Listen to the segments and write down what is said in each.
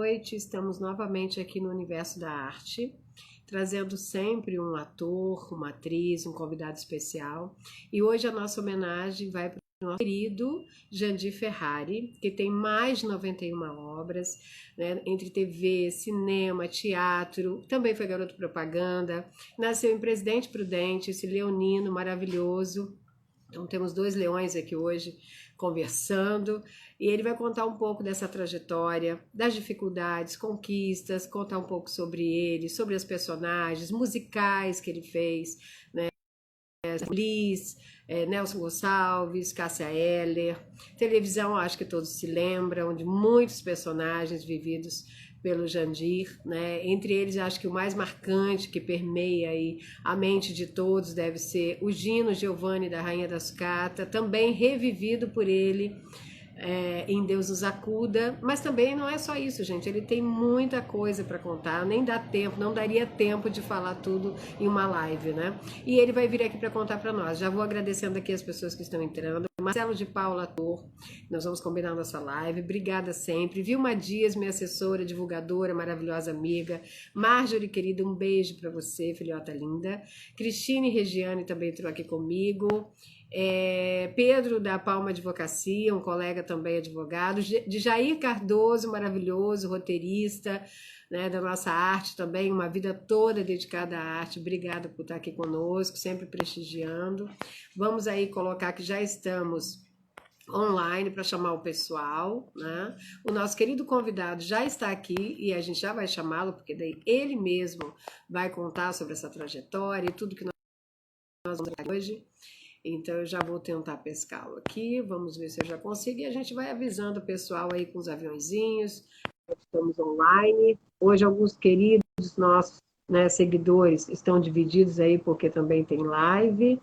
noite, estamos novamente aqui no Universo da Arte, trazendo sempre um ator, uma atriz, um convidado especial. E hoje a nossa homenagem vai para o nosso querido Jandir Ferrari, que tem mais de 91 obras, né, entre TV, cinema, teatro, também foi garoto propaganda, nasceu em Presidente Prudente, esse leonino maravilhoso. Então temos dois leões aqui hoje conversando, e ele vai contar um pouco dessa trajetória, das dificuldades, conquistas, contar um pouco sobre ele, sobre os personagens musicais que ele fez, né? Liz, Nelson Gonçalves, Cássia Eller. Televisão, acho que todos se lembram de muitos personagens vividos pelo Jandir, né? Entre eles, acho que o mais marcante, que permeia aí a mente de todos, deve ser o Gino Giovanni da Rainha da Sucata, também revivido por ele em Deus nos acuda. Mas também não é só isso, gente, ele tem muita coisa para contar, nem dá tempo, não daria tempo de falar tudo em uma live, né? E ele vai vir aqui para contar para nós. Já vou agradecendo aqui as pessoas que estão entrando. Marcelo de Paula, ator, nós vamos combinar nossa live, obrigada sempre. Vilma Dias, minha assessora, divulgadora, maravilhosa amiga. Marjorie, querida, um beijo para você, filhota linda. Cristine Regiane também entrou aqui comigo. Pedro da Palma Advocacia, um colega também advogado. De Jair Cardoso, maravilhoso, roteirista, né, da nossa arte também, uma vida toda dedicada à arte. Obrigada por estar aqui conosco, sempre prestigiando. Vamos aí colocar que já estamos online para chamar o pessoal, né? O nosso querido convidado já está aqui e a gente já vai chamá-lo, porque daí ele mesmo vai contar sobre essa trajetória e tudo que nós vamos falar hoje. Então eu já vou tentar pescá-lo aqui, vamos ver se eu já consigo, e a gente vai avisando o pessoal aí com os aviãozinhos. Estamos online. Hoje alguns queridos nossos, né, seguidores estão divididos aí porque também tem live.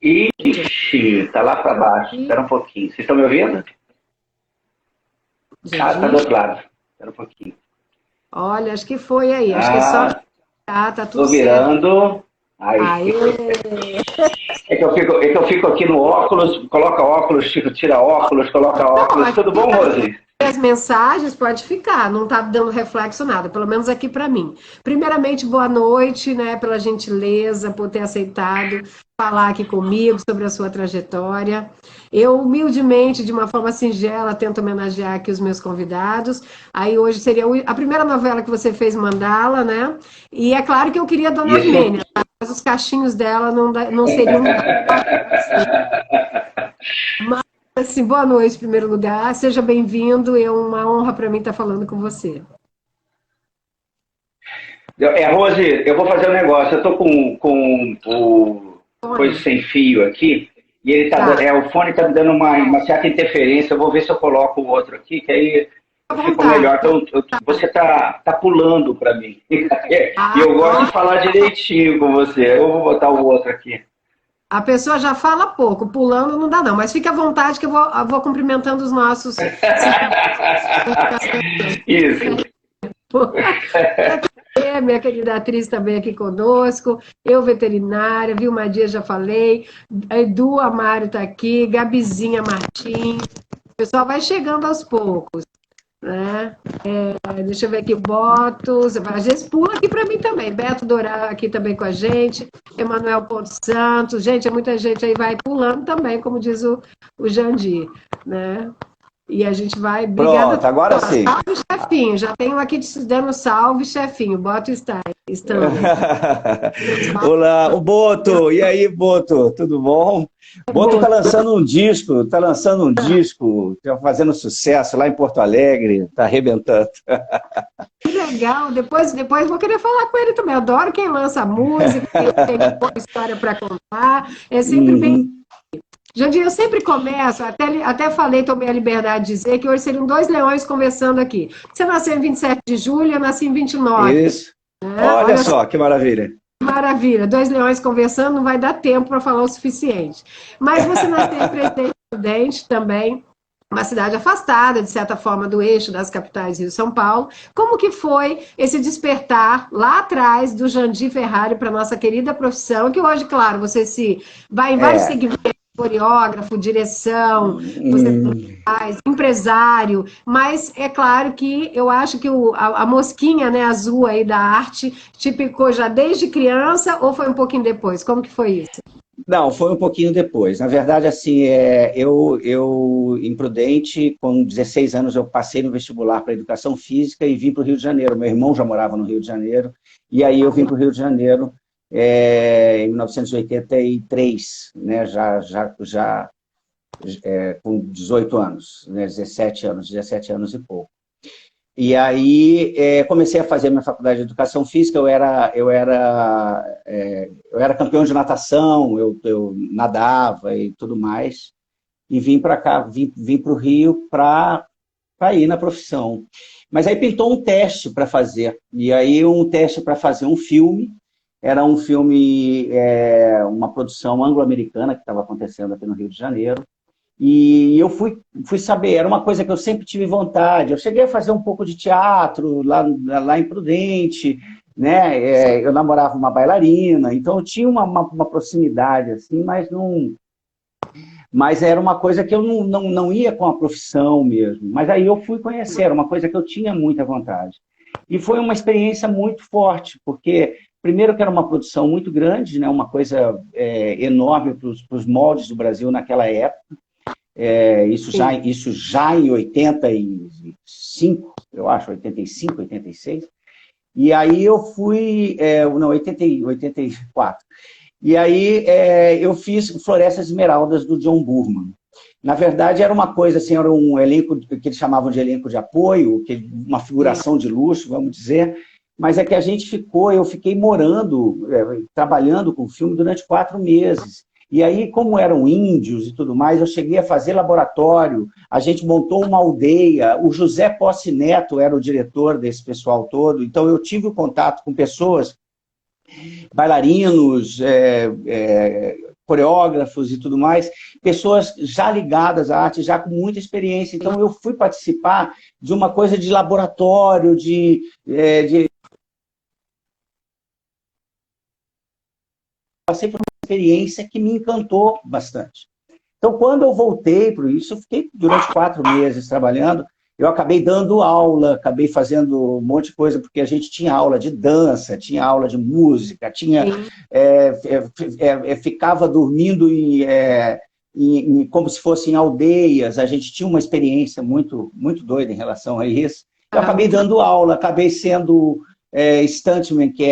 Ixi, tá lá para baixo. Espera um pouquinho. Vocês estão me ouvindo? Tá do outro lado. Espera um pouquinho. Olha, acho que foi aí. Acho que é só... tá tudo tô virando. Aí. É que eu fico aqui no óculos, coloca óculos, tira óculos, coloca óculos. Tudo bom, Rose? As mensagens pode ficar, não tá dando reflexo nada, pelo menos aqui para mim. Primeiramente, boa noite, né, pela gentileza, por ter aceitado falar aqui comigo sobre a sua trajetória. Eu, humildemente, de uma forma singela, tento homenagear aqui os meus convidados. Aí hoje seria a primeira novela que você fez, Mandala, né? E é claro que eu queria a Dona Armênia, mas os cachinhos dela não seriam... Mas, assim, boa noite, em primeiro lugar. Seja bem-vindo. É uma honra para mim estar falando com você. Rose, eu vou fazer um negócio. Eu estou com o coisa sem fio aqui e ele o fone está me dando uma certa interferência. Eu vou ver se eu coloco o outro aqui, que aí ficou melhor. Então, você tá pulando para mim. E eu gosto de falar direitinho com você. Eu vou botar o outro aqui. A pessoa já fala pouco, pulando não dá não, mas fique à vontade que eu vou cumprimentando os nossos... Isso. Minha querida atriz também aqui conosco, eu veterinária, Vilma Dias já falei, Edu Amário está aqui, Gabizinha Martins, o pessoal vai chegando aos poucos. Né? Deixa eu ver aqui, Botos, às vezes pula aqui para mim também, Beto Dourado aqui também com a gente, Emanuel Pontes Santos, gente, muita gente aí vai pulando também, como diz o Jandir, né? E a gente vai... Obrigada. Pronto, agora sim. Salve, chefinho, já tenho aqui dando salve, chefinho, Boto está estando. Olá, o Boto, e aí, Boto, tudo bom? Boto tá lançando um disco, tá fazendo sucesso lá em Porto Alegre, tá arrebentando. Que legal, depois vou querer falar com ele também, adoro quem lança música, quem tem boa história para contar, é sempre bem... Jandir, eu sempre começo, até falei, tomei a liberdade de dizer que hoje seriam dois leões conversando aqui. Você nasceu em 27 de julho, eu nasci em 29. Isso, né? Olha só, que maravilha. Maravilha, dois leões conversando, não vai dar tempo para falar o suficiente. Mas você nasceu em Presidente Prudente também, uma cidade afastada, de certa forma, do eixo das capitais Rio e São Paulo. Como que foi esse despertar lá atrás do Jandir Ferrari para a nossa querida profissão, que hoje, claro, você se vai em vários segmentos, coreógrafo, direção, você faz, empresário, mas é claro que eu acho que a mosquinha, né, azul aí da arte te picou já desde criança ou foi um pouquinho depois? Como que foi isso? Não, foi um pouquinho depois. Na verdade, assim, imprudente, com 16 anos, eu passei no vestibular para Educação Física e vim para o Rio de Janeiro. Meu irmão já morava no Rio de Janeiro, e aí eu vim para o Rio de Janeiro em 1983, né, com 18 anos, né, 17 anos e pouco. E aí comecei a fazer a minha faculdade de Educação Física, eu era campeão de natação, eu nadava e tudo mais, e vim para cá, vim para o Rio para ir na profissão. Mas aí pintou um teste para fazer, e aí um teste para fazer um filme, era um filme, uma produção anglo-americana que estava acontecendo aqui no Rio de Janeiro, e eu fui saber, era uma coisa que eu sempre tive vontade. Eu cheguei a fazer um pouco de teatro lá em Prudente, né? Eu namorava uma bailarina, então eu tinha uma proximidade, assim, mas era uma coisa que eu não ia com a profissão mesmo. Mas aí eu fui conhecer, era uma coisa que eu tinha muita vontade. E foi uma experiência muito forte, porque, primeiro, que era uma produção muito grande, né? Uma coisa enorme para os moldes do Brasil naquela época. Isso já em 85, eu acho, 85, 86. E aí eu fui... não, 84. E aí eu fiz Florestas Esmeraldas, do John Boorman. Na verdade, era uma coisa assim, era um elenco que eles chamavam de elenco de apoio, uma figuração de luxo, vamos dizer, mas é que eu fiquei morando, trabalhando com o filme durante 4 meses. E aí, como eram índios e tudo mais, eu cheguei a fazer laboratório, a gente montou uma aldeia, o José Posse Neto era o diretor desse pessoal todo, então eu tive o contato com pessoas, bailarinos, coreógrafos e tudo mais, pessoas já ligadas à arte, já com muita experiência. Então eu fui participar de uma coisa de laboratório, passei por uma experiência que me encantou bastante. Então, quando eu voltei para isso, eu fiquei durante 4 meses trabalhando, eu acabei dando aula, acabei fazendo um monte de coisa, porque a gente tinha aula de dança, tinha aula de música, ficava dormindo como se fossem aldeias, a gente tinha uma experiência muito, muito doida em relação a isso. Eu acabei dando aula, acabei sendo stuntman, que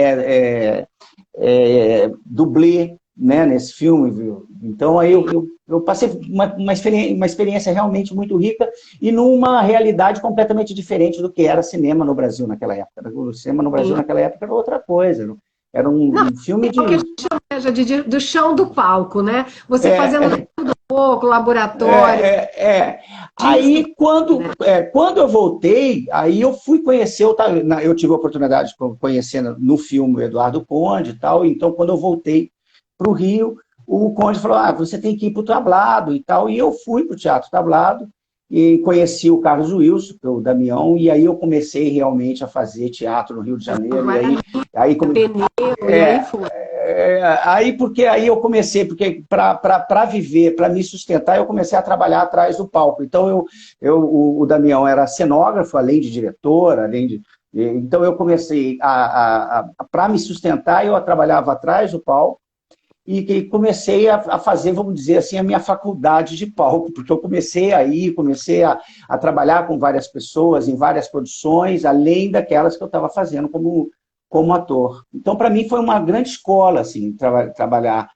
dublê, né, nesse filme, viu? Então aí eu passei uma experiência realmente muito rica e numa realidade completamente diferente do que era cinema no Brasil naquela época. O cinema no Brasil naquela época era outra coisa, era um filme de... É o que a gente chama do chão do palco, né? Você fazendo tudo pouco, laboratório. Aí, quando eu voltei, aí eu fui conhecer, eu tive a oportunidade de conhecer no filme o Eduardo Conde e tal, então quando eu voltei para o Rio, o Conde falou, você tem que ir para o tablado e tal, e eu fui para o Teatro Tablado e conheci o Carlos Wilson, o Damião, e aí eu comecei realmente a fazer teatro no Rio de Janeiro, porque aí eu comecei, porque para viver, para me sustentar, eu comecei a trabalhar atrás do palco. Então, o Damião era cenógrafo, além de diretor, então eu comecei para me sustentar, eu trabalhava atrás do palco, e comecei a fazer, vamos dizer assim, a minha faculdade de palco, porque eu comecei a trabalhar com várias pessoas, em várias produções, além daquelas que eu estava fazendo como ator. Então, para mim, foi uma grande escola, assim, trabalhar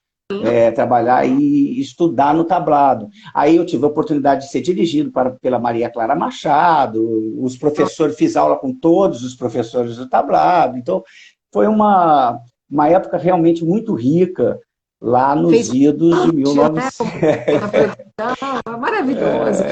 e estudar no tablado. Aí eu tive a oportunidade de ser dirigido pela Maria Clara Machado, os professores, fiz aula com todos os professores do tablado, então foi uma época realmente muito rica, lá nos idos de 1900. Maravilhoso.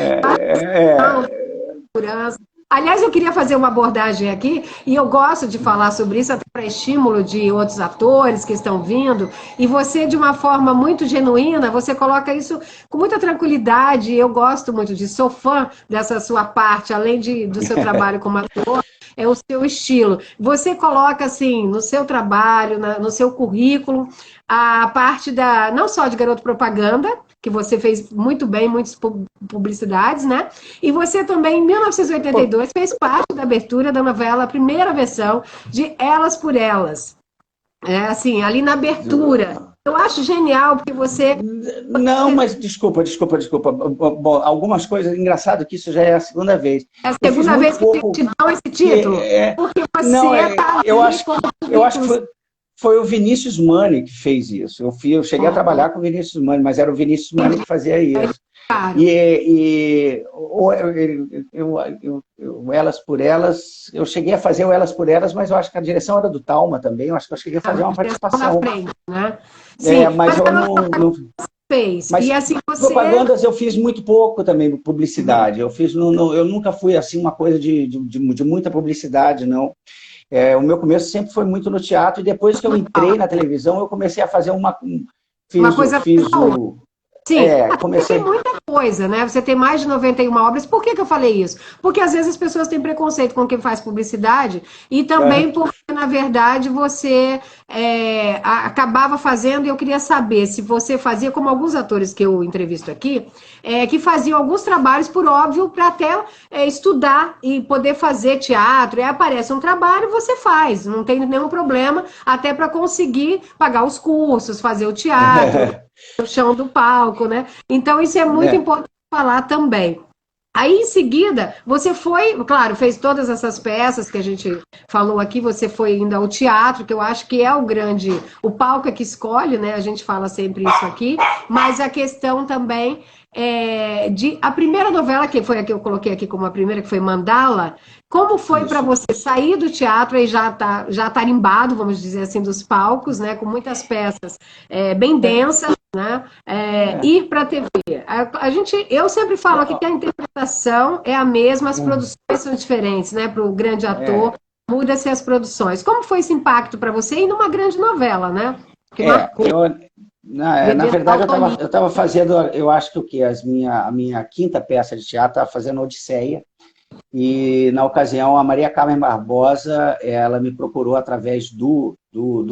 Aliás, eu queria fazer uma abordagem aqui, e eu gosto de falar sobre isso, até para estímulo de outros atores que estão vindo, e você, de uma forma muito genuína, você coloca isso com muita tranquilidade, eu gosto muito disso, sou fã dessa sua parte, além do seu trabalho como ator, é o seu estilo. Você coloca, assim, no seu trabalho, no seu currículo, a parte não só de garoto propaganda, que você fez muito bem, muitas publicidades, né? E você também, em 1982, fez parte da abertura da novela, a primeira versão de Elas por Elas. É, assim, ali na abertura. Eu acho genial, porque você... Não, mas desculpa. Bom, algumas coisas, engraçado que isso já é a segunda vez. É a segunda vez que te dão esse título? Porque você tá eu acho que foi o Vinícius Mani que fez isso. Eu cheguei a trabalhar com o Vinícius Mani, mas era o Vinícius Mani que fazia isso. Elas por Elas, eu cheguei a fazer o Elas por Elas, mas eu acho que a direção era do Talma também, eu acho que eu cheguei a fazer uma participação. Frente, né? Sim, mas eu não fez. Mas e assim, você... propagandas eu fiz muito pouco também, publicidade. Eu nunca fui assim uma coisa de muita publicidade, não. O meu começo sempre foi muito no teatro, e depois que eu entrei na televisão, eu comecei a fazer uma coisa. Sim, comecei... tem muita coisa, né? Você tem mais de 91 obras. Por que eu falei isso? Porque às vezes as pessoas têm preconceito com quem faz publicidade, e também porque, na verdade, você acabava fazendo, e eu queria saber se você fazia, como alguns atores que eu entrevisto aqui, que faziam alguns trabalhos, por óbvio, para até estudar e poder fazer teatro. E aí aparece um trabalho, você faz, não tem nenhum problema, até para conseguir pagar os cursos, fazer o teatro. No chão do palco, né? Então, isso é muito importante falar também. Aí, em seguida, você foi, claro, fez todas essas peças que a gente falou aqui, você foi ainda ao teatro, que eu acho que é o palco é que escolhe, né? A gente fala sempre isso aqui, mas a questão também a primeira novela, que foi a que eu coloquei aqui como a primeira, que foi Mandala, como foi para você sair do teatro e já tarimbado, vamos dizer assim, dos palcos, né? Com muitas peças bem densas, né? Ir para a TV. Eu sempre falo aqui que a interpretação é a mesma, as produções são diferentes, né? Para o grande ator, muda-se as produções. Como foi esse impacto para você e numa grande novela, né? Na verdade, eu estava fazendo, eu acho que a minha quinta peça de teatro, estava fazendo Odisseia, e na ocasião a Maria Carmen Barbosa, ela me procurou através do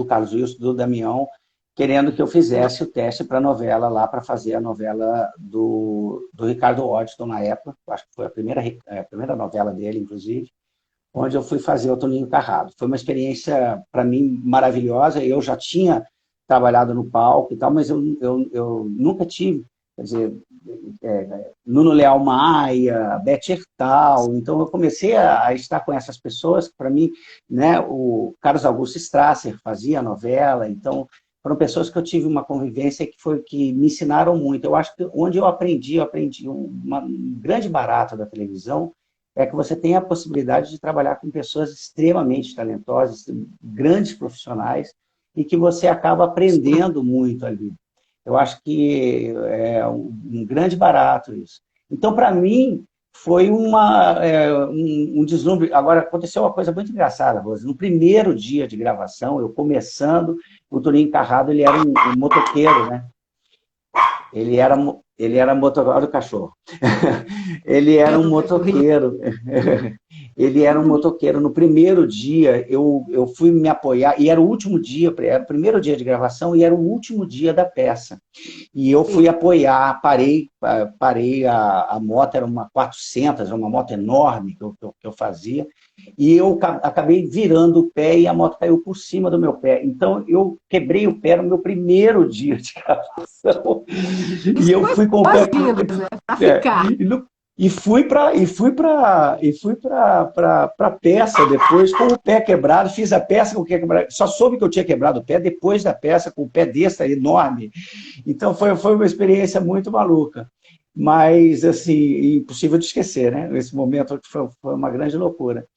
Carlos Wilson, do Damião, querendo que eu fizesse o teste para a novela lá, para fazer a novela do Ricardo Waddington na época, acho que foi a primeira novela dele, inclusive, onde eu fui fazer o Toninho Carrado. Foi uma experiência, para mim, maravilhosa. Eu já tinha trabalhado no palco e tal, mas eu nunca tive, quer dizer, Nuno Leal Maia, Beth Ertal, então eu comecei a estar com essas pessoas, para mim, né, o Carlos Augusto Strasser fazia a novela, então foram pessoas que eu tive uma convivência que me ensinaram muito. Eu acho que onde eu aprendi um grande barato da televisão, é que você tem a possibilidade de trabalhar com pessoas extremamente talentosas, grandes profissionais, e que você acaba aprendendo muito ali. Eu acho que é um grande barato isso. Então, para mim, foi um deslumbre. Agora, aconteceu uma coisa muito engraçada, Rose. No primeiro dia de gravação, eu começando, o Toninho Carrado, ele era um motoqueiro, né? Ele era motoqueiro, olha o cachorro. Ele era um motoqueiro. Ele era um motoqueiro. No primeiro dia, eu fui me apoiar, e era o último dia, era o primeiro dia de gravação, e era o último dia da peça. E eu fui apoiar, parei a moto, era uma 400, uma moto enorme que eu fazia, e eu acabei virando o pé e a moto caiu por cima do meu pé. Então, eu quebrei o pé no meu primeiro dia de gravação. E eu fui com o pé... E fui para a peça depois com o pé quebrado, fiz a peça com o pé quebrado, só soube que eu tinha quebrado o pé depois da peça, com o pé desse enorme. Então foi uma experiência muito maluca, mas assim, impossível de esquecer, né? Esse momento foi uma grande loucura.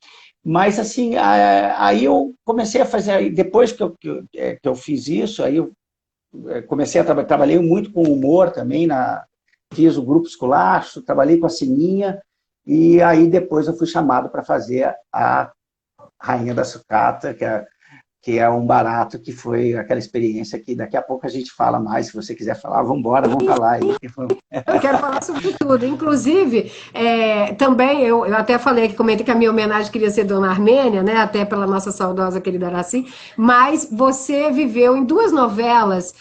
Mas assim, aí eu comecei a fazer, depois que eu fiz isso, aí eu comecei trabalhei muito com humor também, fiz o Grupo Esculacho, trabalhei com a Sininha, e aí depois eu fui chamado para fazer a Rainha da Sucata, que é um barato, que foi aquela experiência que daqui a pouco a gente fala mais, se você quiser falar, vamos embora, vamos falar aí. Eu quero falar sobre tudo. Inclusive, também, eu até falei que comentei que a minha homenagem queria ser Dona Armênia, né? Até pela nossa saudosa querida Araci, mas você viveu em duas novelas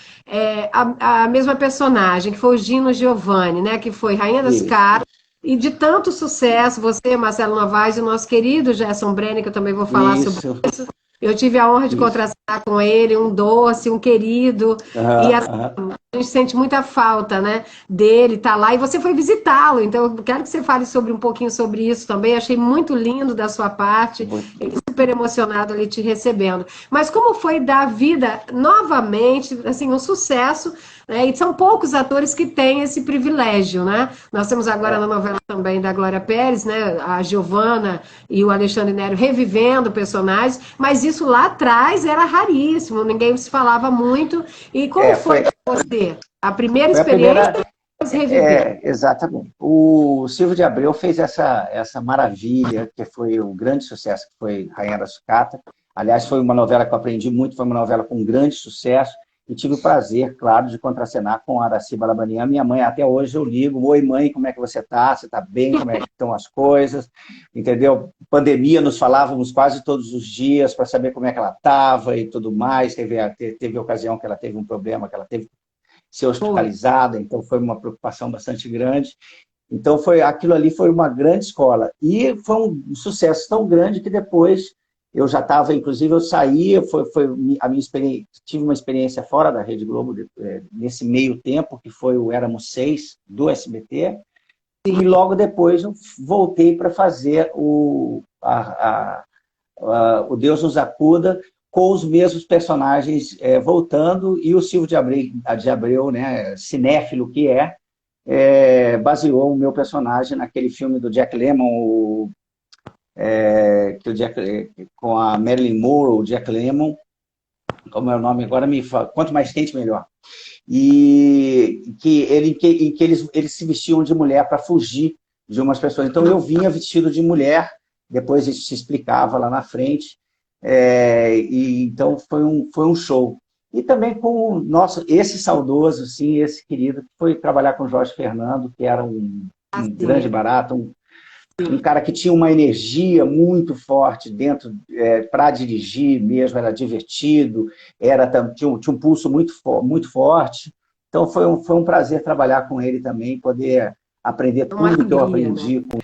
a mesma personagem, que foi o Gino Giovanni, né? Que foi Rainha das Isso, Caras. E de tanto sucesso, você, Marcelo Novaes e o nosso querido Gerson Brenner, que eu também vou falar sobre isso, isso. Eu tive a honra de isso. contracenar com ele, um doce, um querido. E Aham, assim, aham. a gente sente muita falta, né, dele estar lá. E você foi visitá-lo, então eu quero que você fale sobre um pouquinho sobre isso também. Achei muito lindo da sua parte, Muito. ele super emocionado ali te recebendo. Mas como foi dar vida novamente, assim, um sucesso, né? E são poucos atores que têm esse privilégio, né? Nós temos agora na É, novela também da Glória Pérez, né, a Giovana e o Alexandre Nero revivendo personagens, mas isso lá atrás era raríssimo, ninguém se falava muito. E como foi foi, para você? A primeira foi a experiência, primeira. depois reviver. Exatamente. O Silvio de Abreu fez essa maravilha, que foi o grande sucesso, que foi Rainha da Sucata. Aliás, foi uma novela que eu aprendi muito, foi uma novela com grande sucesso, e tive o prazer, claro, de contracenar com a Araci Balabanian. Minha mãe, até hoje, eu ligo: oi, mãe, como é que você está? Você está bem? Como é que estão as coisas? Entendeu? Pandemia, nos falávamos quase todos os dias para saber como é que ela estava e tudo mais. Teve ocasião que ela teve um problema, que ela teve ser Foi. hospitalizada, então foi uma preocupação bastante grande. Então aquilo ali foi uma grande escola. E foi um sucesso tão grande que depois eu já estava, inclusive, eu saí, foi a minha experiência, tive uma experiência fora da Rede Globo nesse meio tempo, que foi o Éramos Seis, do SBT, e logo depois eu voltei para fazer o Deus Nos Acuda, com os mesmos personagens voltando, e o Silvio de Abreu, né, cinéfilo que baseou o meu personagem naquele filme do Jack Lemmon, com a Marilyn Monroe, o Jack Lemmon, como é o nome agora, me fala, quanto mais quente, melhor. E em que eles se vestiam de mulher para fugir de umas pessoas. Então eu vinha vestido de mulher, depois isso se explicava lá na frente, e então foi um show. E também com o nosso, esse saudoso, sim, esse querido, que foi trabalhar com o Jorge Fernando, que era um grande Assim, barato, um cara que tinha uma energia muito forte dentro, para dirigir mesmo, era divertido, tinha um pulso muito forte. Então foi um prazer trabalhar com ele também, poder aprender é uma tudo que eu alegria, né? aprendi com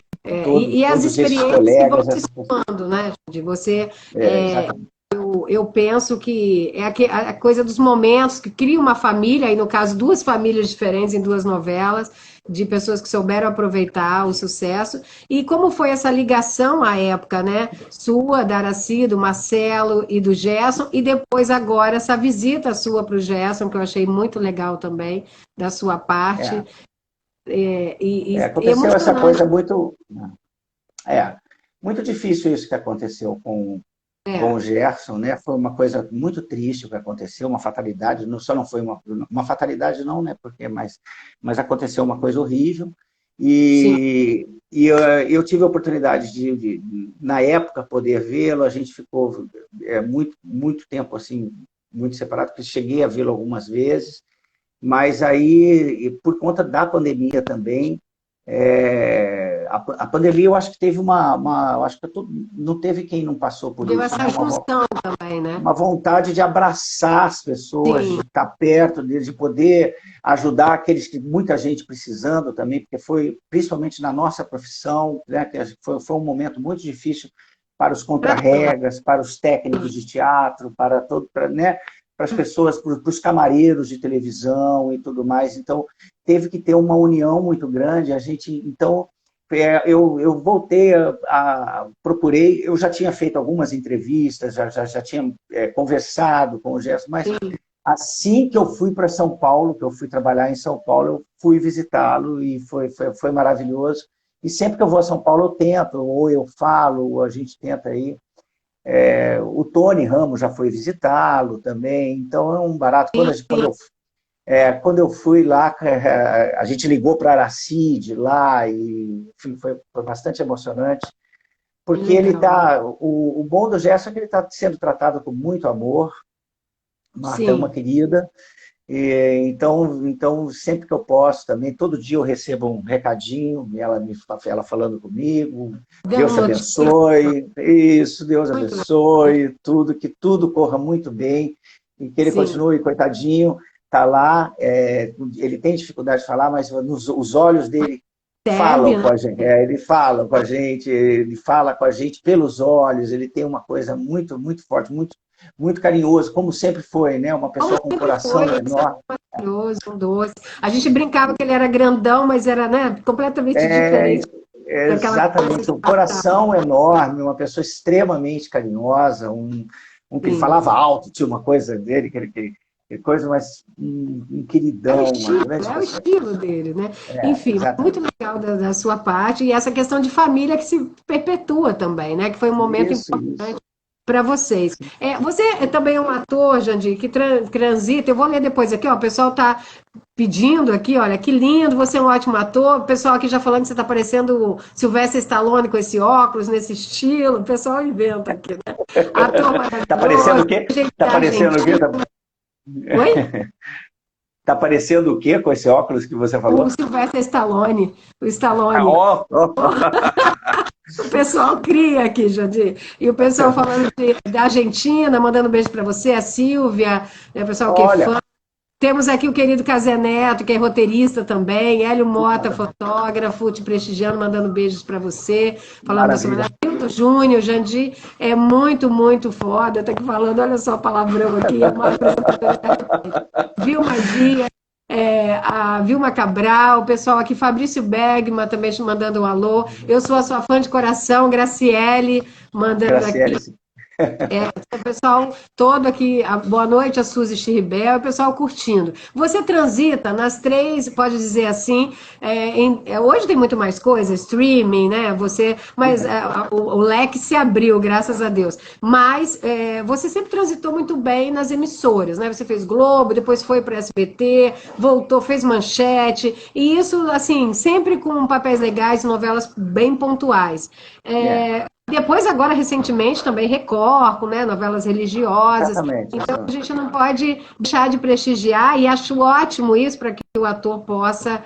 E as todos esses experiências que vão colegas. se somando, né? De você, Exatamente. eu penso que é a coisa dos momentos que cria uma família, e no caso, duas famílias diferentes em duas novelas, de pessoas que souberam aproveitar o sucesso. E como foi essa ligação à época, né? Sua, da Araci, do Marcelo e do Gerson, e depois agora essa visita sua para o Gerson, que eu achei muito legal também, da sua parte, É, e aconteceu essa emocionante. coisa é, muito difícil isso que aconteceu com o É, Gerson, né? Foi uma coisa muito triste o que aconteceu, uma fatalidade, só não foi uma fatalidade não, né? Mas aconteceu uma coisa horrível, sim, e eu tive a oportunidade na época, poder vê-lo. A gente ficou muito tempo assim, muito separado, porque cheguei a vê-lo algumas vezes, mas aí, por conta da pandemia também, a pandemia, eu acho que teve eu acho que não teve quem não passou por deu isso, né? essa junção também, né? Uma vontade de abraçar as pessoas, de Sim, estar perto deles, de poder ajudar aqueles que muita gente precisando também, porque foi principalmente na nossa profissão, né? Que foi um momento muito difícil para os para todos. contrarregas, para os técnicos de teatro, né? Para as pessoas, para os camareiros de televisão e tudo mais. Então, teve que ter uma união muito grande. A gente, então, eu voltei procurei, eu já tinha feito algumas entrevistas, já tinha conversado com o Gerson, mas assim que eu fui para São Paulo, que eu fui trabalhar em São Paulo, eu fui visitá-lo e foi maravilhoso. E sempre que eu vou a São Paulo, eu tento, ou eu falo, ou a gente tenta ir. O Tony Ramos já foi visitá-lo também, então é um barato. Quando eu fui lá, a gente ligou para a Aracide lá, e enfim, foi bastante emocionante. porque ele tá, o bom do Gerson é que ele está sendo tratado com muito amor. Marta é uma querida. Então, sempre que eu posso também, todo dia eu recebo um recadinho, ela falando comigo, Deus te abençoe, isso, Deus abençoe, que tudo corra muito bem, e que ele continue, coitadinho, está lá, ele tem dificuldade de falar, mas os olhos dele falam com a gente, ele fala com a gente pelos olhos, ele tem uma coisa muito, muito forte, muito carinhoso, como sempre foi, né? Uma pessoa com um coração enorme. Maravilhoso, um doce. A gente brincava que ele era grandão, mas era, né, completamente diferente. Exatamente, um coração enorme, uma pessoa extremamente carinhosa, que ele falava alto, tinha uma coisa dele, coisa, mas um queridão. É o estilo dele, né? Enfim, muito legal da sua parte, e essa questão de família que se perpetua também, né? Que foi um momento importante para vocês. Você também é um ator, Jandir, que transita. Eu vou ler depois aqui, ó. O pessoal está pedindo aqui, olha, que lindo, você é um ótimo ator. O pessoal aqui já falando que você está parecendo o Sylvester Stallone com esse óculos, nesse estilo. O pessoal inventa aqui, né? Ator maravilhoso. Tá parecendo o quê? Tá parecendo o quê? Oi? Tá parecendo o quê com esse óculos que você falou? O Sylvester Stallone. O Stallone. O pessoal cria aqui, Jandir. E o pessoal falando da Argentina, mandando beijo para você, a Silvia, né, o pessoal que é fã. Temos aqui o querido Casé Neto, que é roteirista também, Hélio Mota, fotógrafo, te prestigiando, mandando beijos para você, falando da sua Hilton Júnior, Jandir é muito, muito foda, tá aqui falando, olha só o palavrão aqui, Vilma Dias, a Vilma Cabral, o pessoal aqui, Fabrício Bergman também te mandando um alô, eu sou a sua fã de coração, Graciele, mandando aqui. O pessoal todo aqui, boa noite, a Suzy Chiribel, o pessoal curtindo. Você transita nas três, pode dizer assim, hoje tem muito mais coisa, streaming, né? Mas o leque se abriu, graças a Deus. Mas você sempre transitou muito bem nas emissoras, né? Você fez Globo, depois foi para SBT, voltou, fez Manchete, e isso, assim, sempre com papéis legais, novelas bem pontuais. Depois, agora, recentemente, também Record, né, novelas religiosas. Então, a gente não pode deixar de prestigiar, e acho ótimo isso para que o ator possa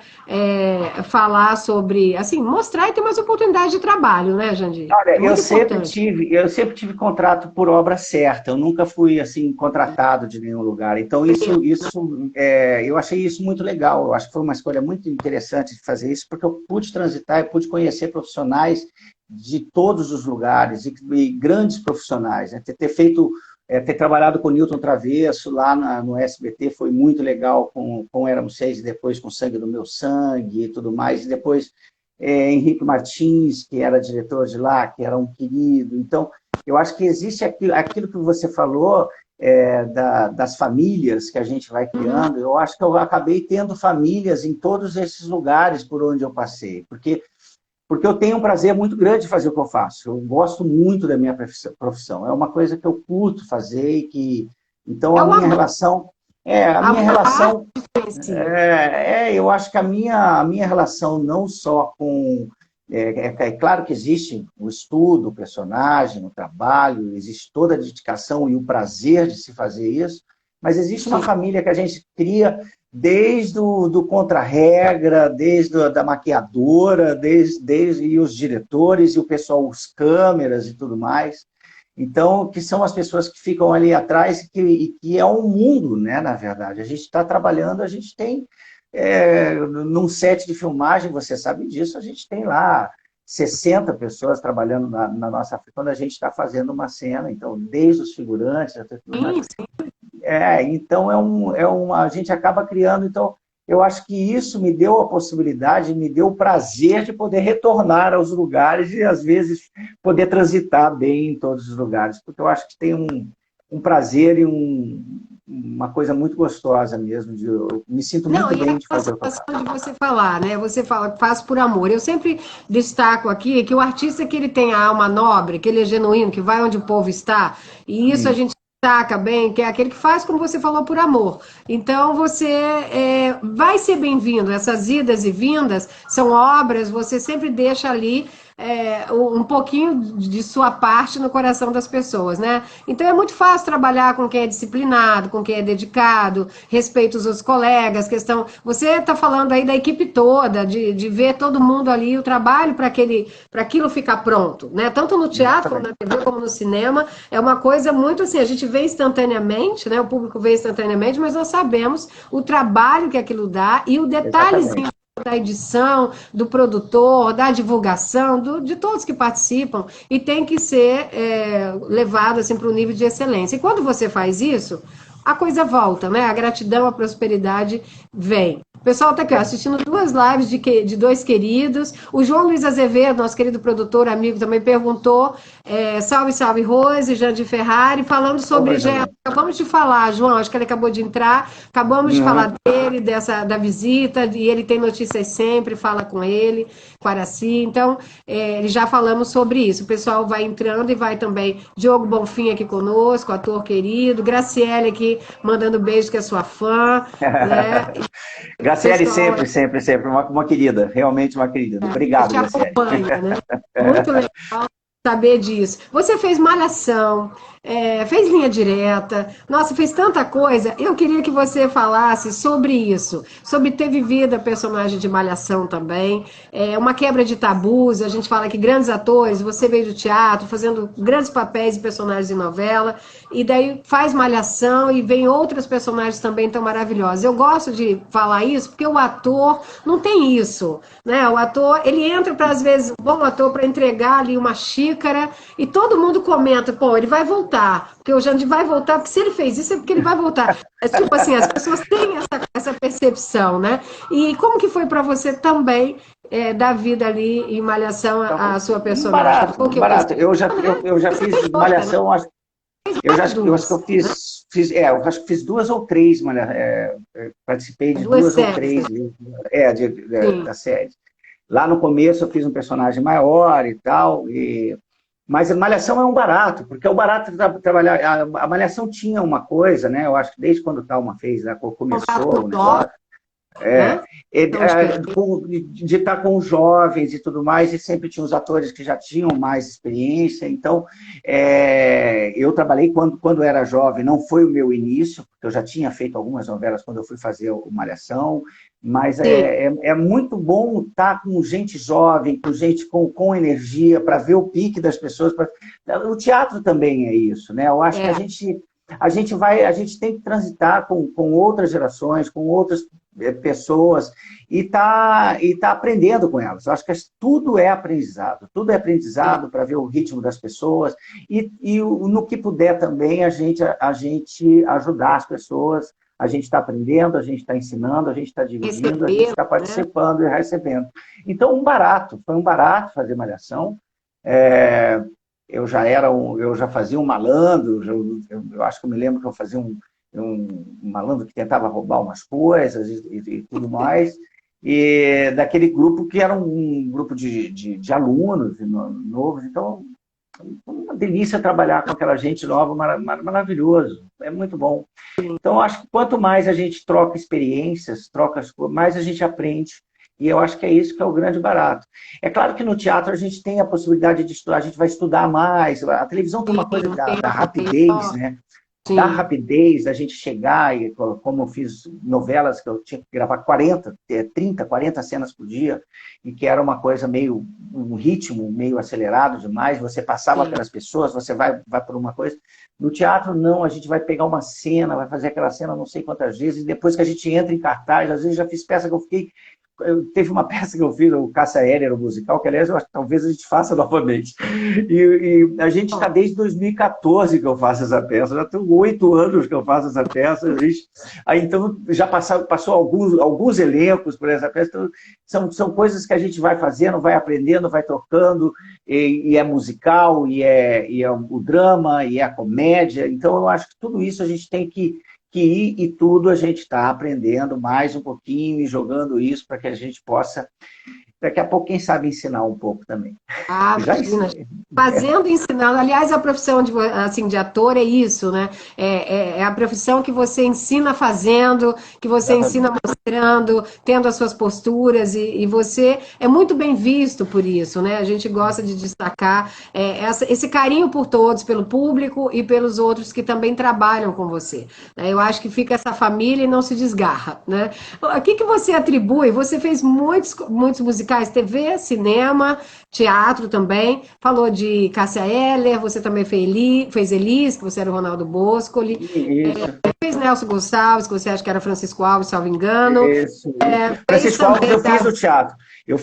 falar sobre, assim, mostrar e ter mais oportunidade de trabalho, né, Jandir? Olha, eu sempre tive contrato por obra certa, eu nunca fui, assim, contratado de nenhum lugar. Então, eu achei isso muito legal, eu acho que foi uma escolha muito interessante de fazer isso, porque eu pude transitar e pude conhecer profissionais de todos os lugares, e grandes profissionais, né? Ter trabalhado com o Newton Travesso lá no SBT foi muito legal, com Éramos Seis, e depois com Sangue do Meu Sangue e tudo mais, e depois Henrique Martins, que era diretor de lá, que era um querido. Então, eu acho que existe aquilo que você falou, das famílias que a gente vai criando. Eu acho que eu acabei tendo famílias em todos esses lugares por onde eu passei, porque eu tenho um prazer muito grande de fazer o que eu faço. Eu gosto muito da minha profissão. É uma coisa que eu curto fazer, então a minha relação... eu acho que a minha relação não só com... É claro que existe o estudo, o personagem, o trabalho, existe toda a dedicação e o prazer de se fazer isso, mas existe uma família que a gente cria desde do contra-regra, desde da maquiadora, e os diretores, e o pessoal, os câmeras e tudo mais. Então, que são as pessoas que ficam ali atrás, e que é um mundo, né, na verdade. A gente está trabalhando, a gente tem, num set de filmagem, você sabe disso, a gente tem lá 60 pessoas trabalhando na nossa frente, quando a gente está fazendo uma cena, então, desde os figurantes até tudo mais. Então, a gente acaba criando. Então, eu acho que isso me deu a possibilidade, me deu o prazer de poder retornar aos lugares e, às vezes, poder transitar bem em todos os lugares, porque eu acho que tem um prazer e uma coisa muito gostosa mesmo. Eu me sinto muito bem de fazer o que eu faço. De você falar, né? Você fala que faz por amor. Eu sempre destaco aqui que o artista, que ele tem a alma nobre, que ele é genuíno, que vai onde o povo está, e isso a gente destaca bem, que é aquele que faz, como você falou, por amor. Então, você vai ser bem-vindo. Essas idas e vindas são obras, você sempre deixa ali um pouquinho de sua parte no coração das pessoas, né? Então é muito fácil trabalhar com quem é disciplinado, com quem é dedicado, respeita os outros colegas, questão. Você está falando aí da equipe toda, de ver todo mundo ali, o trabalho para aquilo ficar pronto, né? Tanto no teatro, como na TV, como no cinema, é uma coisa muito assim, a gente vê instantaneamente, né? O público vê instantaneamente, mas nós sabemos o trabalho que aquilo dá e o detalhezinho da edição, do produtor, da divulgação, de todos que participam, e tem que ser levado assim, para o nível de excelência. E quando você faz isso, a coisa volta, né? A gratidão, a prosperidade vem. O pessoal está aqui ó, assistindo 2 lives de 2 queridos. O João Luiz Azevedo, nosso querido produtor, amigo, também perguntou. Salve, salve, Rose, Jandir Ferrari, falando sobre Gela. Acabamos de falar, João, acho que ele acabou de entrar. Acabamos de falar dele, da visita, e ele tem notícias sempre, fala com ele, com Araci. Então, já falamos sobre isso. O pessoal vai entrando e vai também. Diogo Bonfim aqui conosco, ator querido. Graciele aqui mandando beijo, que é sua fã. Né? Graciele, sempre. Uma querida, realmente uma querida. Obrigado, Graciele. Acompanha, né? Muito legal saber disso. Você fez Malhação, fez Linha Direta, nossa, fez tanta coisa. Eu queria que você falasse sobre isso, sobre ter vivido a personagem de Malhação também, uma quebra de tabus. A gente fala que grandes atores, você veio do teatro, fazendo grandes papéis e personagens em novela, e daí faz Malhação e vem outras personagens também tão maravilhosas. Eu gosto de falar isso porque o ator não tem isso, né? O ator, ele entra para, às vezes, um bom ator para entregar ali uma xícara, e todo mundo comenta, pô, ele vai voltar, porque o Jandir vai voltar, porque se ele fez isso é porque ele vai voltar. É tipo assim, as pessoas têm essa percepção, né? E como que foi para você também dar vida ali em Malhação a sua personagem? Barato. Eu já fiz Malhação, eu acho que eu fiz 2 ou 3, participei de 2 ou 3 da série. Lá no começo eu fiz um personagem maior e tal, mas a Malhação é um barato, porque é o barato de trabalhar. A Malhação tinha uma coisa, né? Eu acho que desde quando o Thalma fez, né, começou o negócio. De estar com os jovens e tudo mais, e sempre tinha os atores que já tinham mais experiência. Então, eu trabalhei quando era jovem, não foi o meu início, porque eu já tinha feito algumas novelas quando eu fui fazer o Malhação, mas é muito bom estar com gente jovem, com gente com energia, para ver o pique das pessoas. O teatro também é isso, né? Eu acho que a gente tem que transitar com outras gerações, com outras pessoas e tá aprendendo com elas. Eu acho que tudo é aprendizado para ver o ritmo das pessoas e no que puder também a gente ajudar as pessoas. A gente está aprendendo, a gente está ensinando, a gente está dividindo, a gente está participando e recebendo. Então, foi um barato fazer Malhação. Eu já fazia um malandro, eu acho que eu me lembro que eu fazia um malandro que tentava roubar umas coisas e tudo mais, e daquele grupo que era um grupo de alunos novos. Então, uma delícia trabalhar com aquela gente nova, maravilhoso, é muito bom. Então, acho que quanto mais a gente troca experiências, mais a gente aprende. E eu acho que é isso que é o grande barato. É claro que no teatro a gente tem a possibilidade de estudar, a gente vai estudar mais. A televisão tem uma coisa da rapidez, né? Da rapidez, da gente chegar, e como eu fiz novelas que eu tinha que gravar 30, 40 cenas por dia, e que era uma coisa um ritmo meio acelerado demais, você passava pelas pessoas, você vai por uma coisa. No teatro, não, a gente vai pegar uma cena, vai fazer aquela cena não sei quantas vezes, e depois que a gente entra em cartaz, às vezes já fiz peça que eu fiquei... Teve uma peça que eu fiz, o Caça Aérea, o musical, que aliás, talvez a gente faça novamente. E a gente está desde 2014 que eu faço essa peça, já tem 8 anos que eu faço essa peça. Então, já passou alguns elencos por essa peça. Então, são coisas que a gente vai fazendo, vai aprendendo, vai trocando, e é musical, e é o drama, e é a comédia. Então, eu acho que tudo isso a gente tem que ir, e tudo a gente está aprendendo mais um pouquinho e jogando isso para que a gente possa daqui a pouco, quem sabe, ensinar um pouco também. Ah, Já imagina. ensinei. Fazendo, ensinando. Aliás, a profissão de, assim, de ator é isso, né? É a profissão que você ensina fazendo, que você ensina Exatamente. mostrando, tendo as suas posturas, e você é muito bem visto por isso, né? A gente gosta de destacar esse carinho por todos, pelo público e pelos outros que também trabalham com você. Né? Eu acho que fica essa família e não se desgarra, né? O que você atribui? Você fez muitos musicais, TV, cinema, teatro também, falou de Cássia Eller, você também fez Elis, que você era o Ronaldo Boscoli, Isso, fez Nelson Gonçalves, que você acha que era Francisco Alves, salvo engano, isso. fez Francisco Alves, também eu fiz o teatro. Eu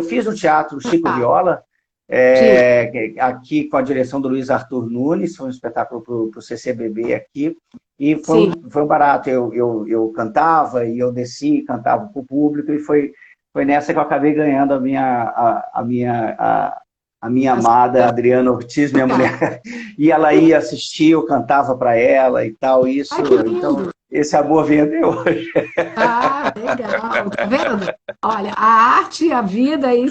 fiz o teatro Chico tá, Viola, sim, aqui com a direção do Luiz Arthur Nunes, foi um espetáculo para o CCBB aqui, e sim. foi um barato. Eu cantava e eu desci e cantava para o público, e foi nessa que eu acabei ganhando a minha amada Adriana Ortiz, minha mulher, e ela ia assistir, eu cantava para ela e tal, Ai, que então, lindo! esse amor vem até hoje. Ah, legal, tá vendo? Olha, a arte e a vida aí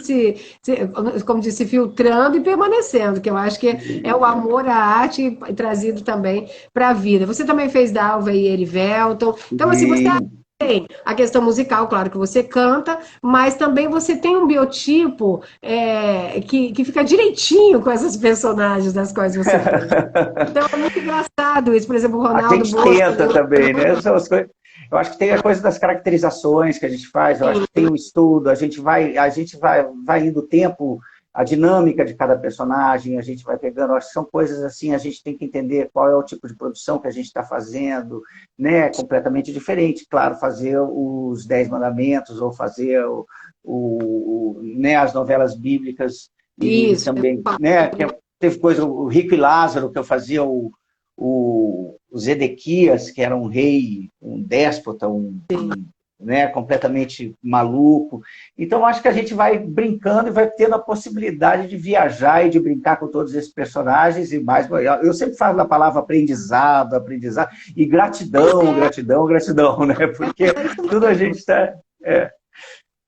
como disse, filtrando e permanecendo, que eu acho que é o amor à arte trazido também para a vida. Você também fez Dalva e Erivelton, então assim, você E, tem a questão musical, claro que você canta, mas também você tem um biotipo que fica direitinho com essas personagens das quais você fez. Então é muito engraçado isso, por exemplo, o a Ronaldo gente Bosco, tenta também, né? São as coisas. Eu acho que tem a coisa das caracterizações que a gente faz, eu acho que tem o estudo, a gente vai indo o tempo, a dinâmica de cada personagem, a gente vai pegando, acho que são coisas assim, a gente tem que entender qual é o tipo de produção que a gente está fazendo, né? Completamente diferente, claro, fazer os Dez Mandamentos, ou fazer né, as novelas bíblicas, e isso, também, né? Teve coisa, o Rico e Lázaro, que eu fazia o Zedequias, que era um rei, um déspota, né, completamente maluco. Então, acho que a gente vai brincando e vai tendo a possibilidade de viajar e de brincar com todos esses personagens. E mais, eu sempre falo da palavra aprendizado, aprendizado, e gratidão, gratidão, gratidão, né? Porque tudo a gente está...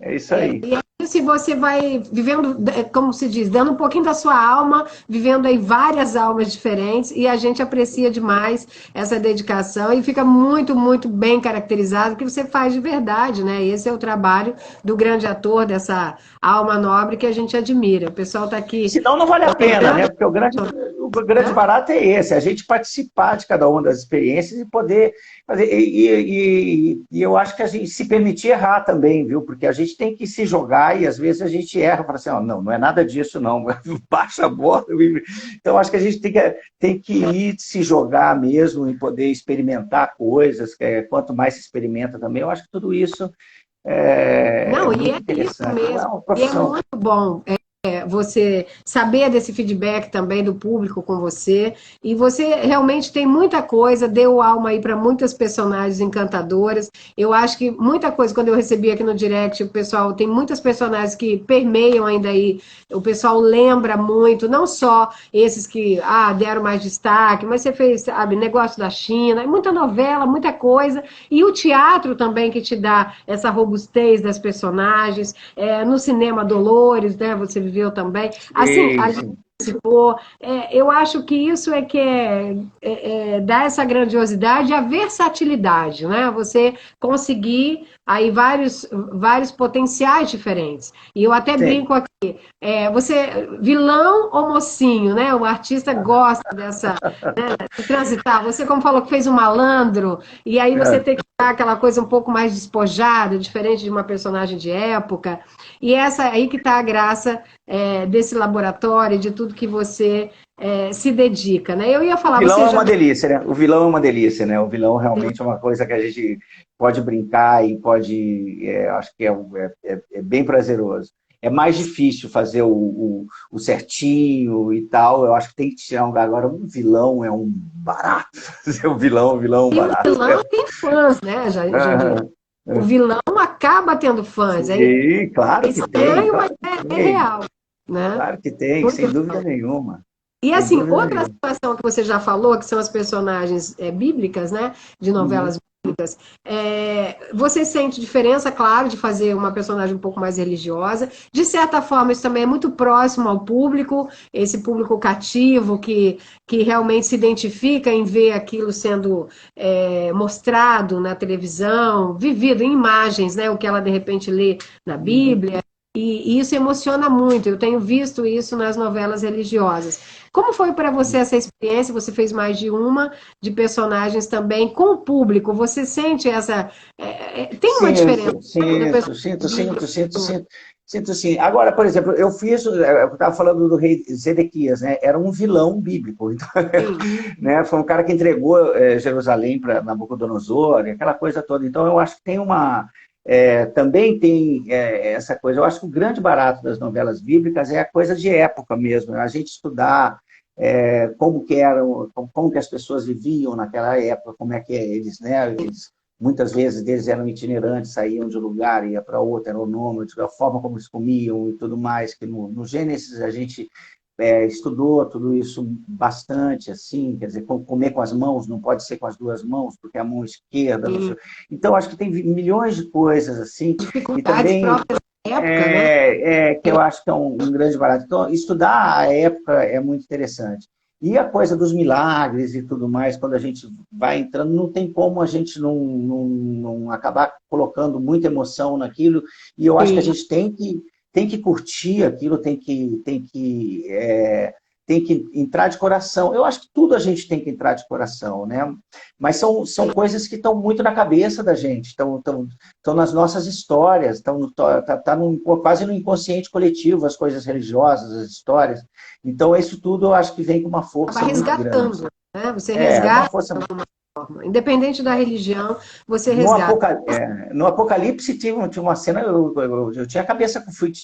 É isso aí. E aí, se você vai vivendo, como se diz, dando um pouquinho da sua alma, vivendo aí várias almas diferentes, e a gente aprecia demais essa dedicação e fica muito, muito bem caracterizado o que você faz de verdade, né? Esse é o trabalho do grande ator, dessa alma nobre que a gente admira. O pessoal está aqui. Senão não vale a pena, né? Porque o grande barato é esse, a gente participar de cada uma das experiências e poder fazer. E eu acho que a gente se permitir errar também, viu? Porque a gente tem que se jogar e às vezes a gente erra, fala assim, oh, não é nada disso, não. Baixa a bola. Então, acho que a gente tem que ir se jogar mesmo e poder experimentar coisas. Quanto mais se experimenta também, eu acho que tudo isso é Não, e muito é isso interessante. É mesmo. uma E é profissão. muito bom. Você saber desse feedback também do público com você, e você realmente tem muita coisa, deu alma aí para muitas personagens encantadoras. Eu acho que muita coisa, quando eu recebi aqui no direct, o pessoal tem muitas personagens que permeiam ainda aí, o pessoal lembra muito, não só esses que deram mais destaque, mas você fez, sabe, Negócio da China, muita novela, muita coisa, e o teatro também que te dá essa robustez das personagens, no cinema Dolores, né? Você viveu também. Assim, a Sim, gente sim. participou. Eu acho que isso é que dá essa grandiosidade e a versatilidade, né? Você conseguir aí vários potenciais diferentes. E eu até Sim. brinco aqui, você, vilão ou mocinho, né? O artista gosta de transitar. Você, como falou que fez um malandro, e aí você É. tem que dar aquela coisa um pouco mais despojada, diferente de uma personagem de época. E essa aí que está a graça desse laboratório, de tudo que você se dedica, né? Eu ia O falar, vilão você é já uma delícia, né? O vilão é uma delícia, né? O vilão realmente é uma coisa que a gente pode brincar e pode. Acho que é bem prazeroso. É mais difícil fazer o certinho e tal. Eu acho que tem que tirar um. Agora, um vilão é um barato. Fazer o vilão é um e o barato. vilão tem fãs, né, Janine? Aham. O vilão acaba tendo fãs, é Sim, claro que tem, estranho, mas claro que é tem. real, né? Claro que tem, sem dúvida nenhuma. E Sem assim, dúvida outra nenhuma. situação que você já falou, que são as personagens bíblicas, né, de Uhum. novelas Você sente diferença, claro, de fazer uma personagem um pouco mais religiosa. De certa forma, isso também é muito próximo ao público, esse público cativo que realmente se identifica em ver aquilo sendo mostrado na televisão, vivido em imagens, né? O que ela de repente lê na Bíblia. E isso emociona muito. Eu tenho visto isso nas novelas religiosas. Como foi para você essa experiência? Você fez mais de uma de personagens também com o público. Você sente essa. Tem uma diferença? Sinto sim. Agora, por exemplo, eu estava falando do rei Zedequias, né? Era um vilão bíblico. Então, né? Foi um cara que entregou Jerusalém para Nabucodonosor, aquela coisa toda. Então, eu acho que tem uma. Também tem essa coisa. Eu acho que o grande barato das novelas bíblicas é a coisa de época mesmo. A gente estudar como que eram, como que as pessoas viviam naquela época, como é que eles, né? Muitas vezes eles eram itinerantes, saíam de um lugar, ia para outro, eram nômades, a forma como eles comiam e tudo mais. Que no Gênesis a gente estudou tudo isso bastante, assim, quer dizer, comer com as mãos não pode ser com as duas mãos, porque a mão esquerda... Então, acho que tem milhões de coisas, assim, e também que eu acho que é um grande barato. Então, estudar a época é muito interessante. E a coisa dos milagres e tudo mais, quando a gente vai entrando, não tem como a gente não acabar colocando muita emoção naquilo, e eu acho que a gente tem que curtir aquilo, tem que entrar de coração. Eu acho que tudo a gente tem que entrar de coração, né? Mas são coisas que estão muito na cabeça da gente, estão nas nossas histórias, quase no inconsciente coletivo, as coisas religiosas, as histórias. Então, isso tudo eu acho que vem com uma força muito grande. Né? Você resgata de alguma forma. Independente da religião, você resgata. No Apocalipse tinha uma cena, eu tinha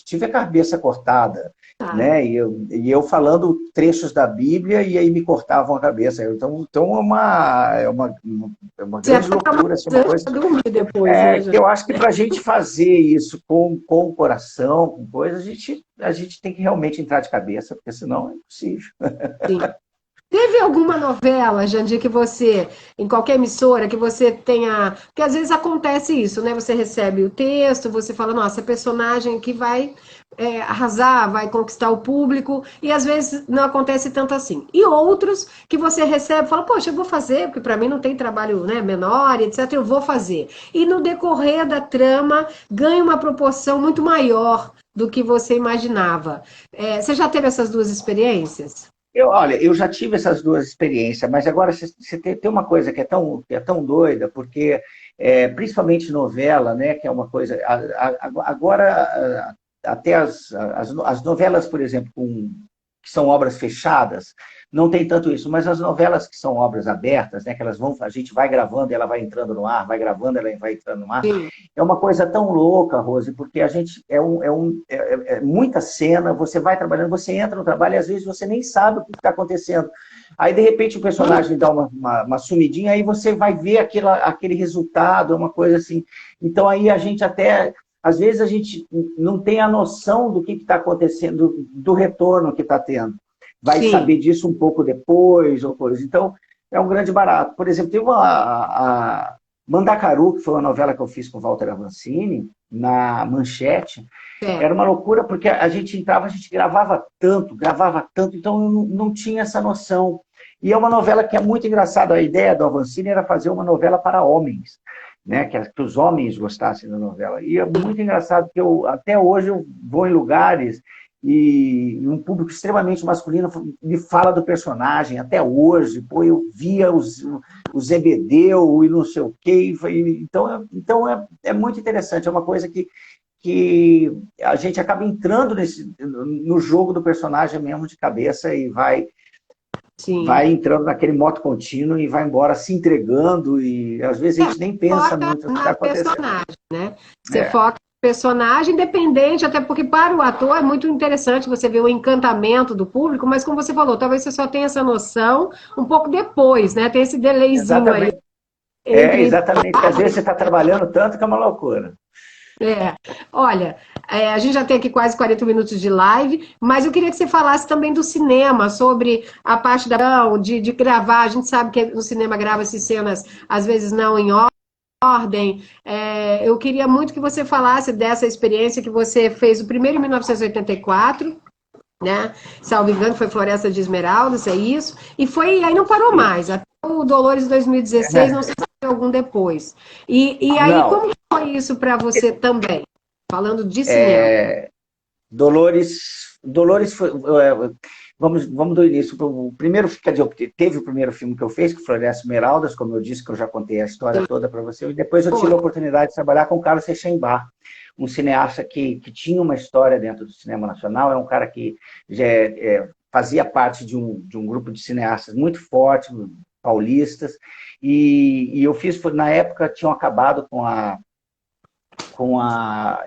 tive a cabeça cortada, né? E eu falando trechos da Bíblia e aí me cortavam a cabeça. Então é uma grande loucura. Assim, uma coisa, depois, que eu acho que para a gente fazer isso com o coração, com coisa, a gente tem que realmente entrar de cabeça, porque senão é impossível. Sim. Teve alguma novela, Jandir, que você, em qualquer emissora, que você tenha... Porque às vezes acontece isso, né? Você recebe o texto, você fala, nossa, personagem que vai arrasar, vai conquistar o público, e às vezes não acontece tanto assim. E outros que você recebe, fala, poxa, eu vou fazer, porque para mim não tem trabalho, né, menor, etc., eu vou fazer. E no decorrer da trama, ganha uma proporção muito maior do que você imaginava. Você já teve essas duas experiências? Olha, eu já tive essas duas experiências, mas agora você tem uma coisa que é tão doida, porque, principalmente novela, né, que é uma coisa... Agora, até as novelas, por exemplo, que são obras fechadas, não tem tanto isso, mas as novelas que são obras abertas, né, que a gente vai gravando e ela vai entrando no ar, vai gravando, ela vai entrando no ar, é uma coisa tão louca, Rose, porque a gente é muita cena, você vai trabalhando, você entra no trabalho e às vezes você nem sabe o que está acontecendo. Aí, de repente, o personagem dá uma sumidinha, aí você vai ver aquele resultado, é uma coisa assim. Então, aí a gente até... Às vezes a gente não tem a noção do que está acontecendo, do retorno que está tendo. Vai saber disso um pouco depois, ou coisa. Então, é um grande barato. Por exemplo, teve a Mandacaru, que foi uma novela que eu fiz com o Walter Avancini, na Manchete. Era uma loucura, porque a gente entrava, a gente gravava tanto, então eu não tinha essa noção. E é uma novela que é muito engraçada. A ideia do Avancini era fazer uma novela para homens, né, que os homens gostassem da novela. E é muito engraçado, porque até hoje eu vou em lugares e um público extremamente masculino me fala do personagem, até hoje. Pô, eu via o Zebedeu e não sei o quê. Então é muito interessante, é uma coisa que a gente acaba entrando no jogo do personagem mesmo de cabeça e vai entrando naquele moto contínuo e vai embora se entregando, e às vezes a gente nem pensa muito no que está acontecendo. Personagem, né? Você foca no personagem, independente, até porque para o ator é muito interessante você ver o encantamento do público, mas como você falou, talvez você só tenha essa noção um pouco depois, né? Tem esse delayzinho aí. Exatamente, porque às vezes você está trabalhando tanto que é uma loucura. Olha, a gente já tem aqui quase 40 minutos de live, mas eu queria que você falasse também do cinema, sobre a parte de gravar. A gente sabe que no cinema grava-se cenas, às vezes não em ordem. Eu queria muito que você falasse dessa experiência que você fez o primeiro em 1984, né? Salvo engano, foi Floresta de Esmeraldas, é isso. E foi, aí não parou mais. Até o Dolores 2016, não sei se tem algum depois. E aí, Não, como foi isso para você também? Falando de cinema. Dolores foi, vamos do início. O primeiro, quer dizer, teve o primeiro filme que eu fiz, que foi Floresta Esmeraldas, como eu disse, que eu já contei a história toda para você, e depois eu tive a oportunidade de trabalhar com o Carlos Reichenbach, um cineasta que tinha uma história dentro do cinema nacional, é um cara que já fazia parte de um grupo de cineastas muito forte, paulistas, e eu fiz, na época, tinham acabado com a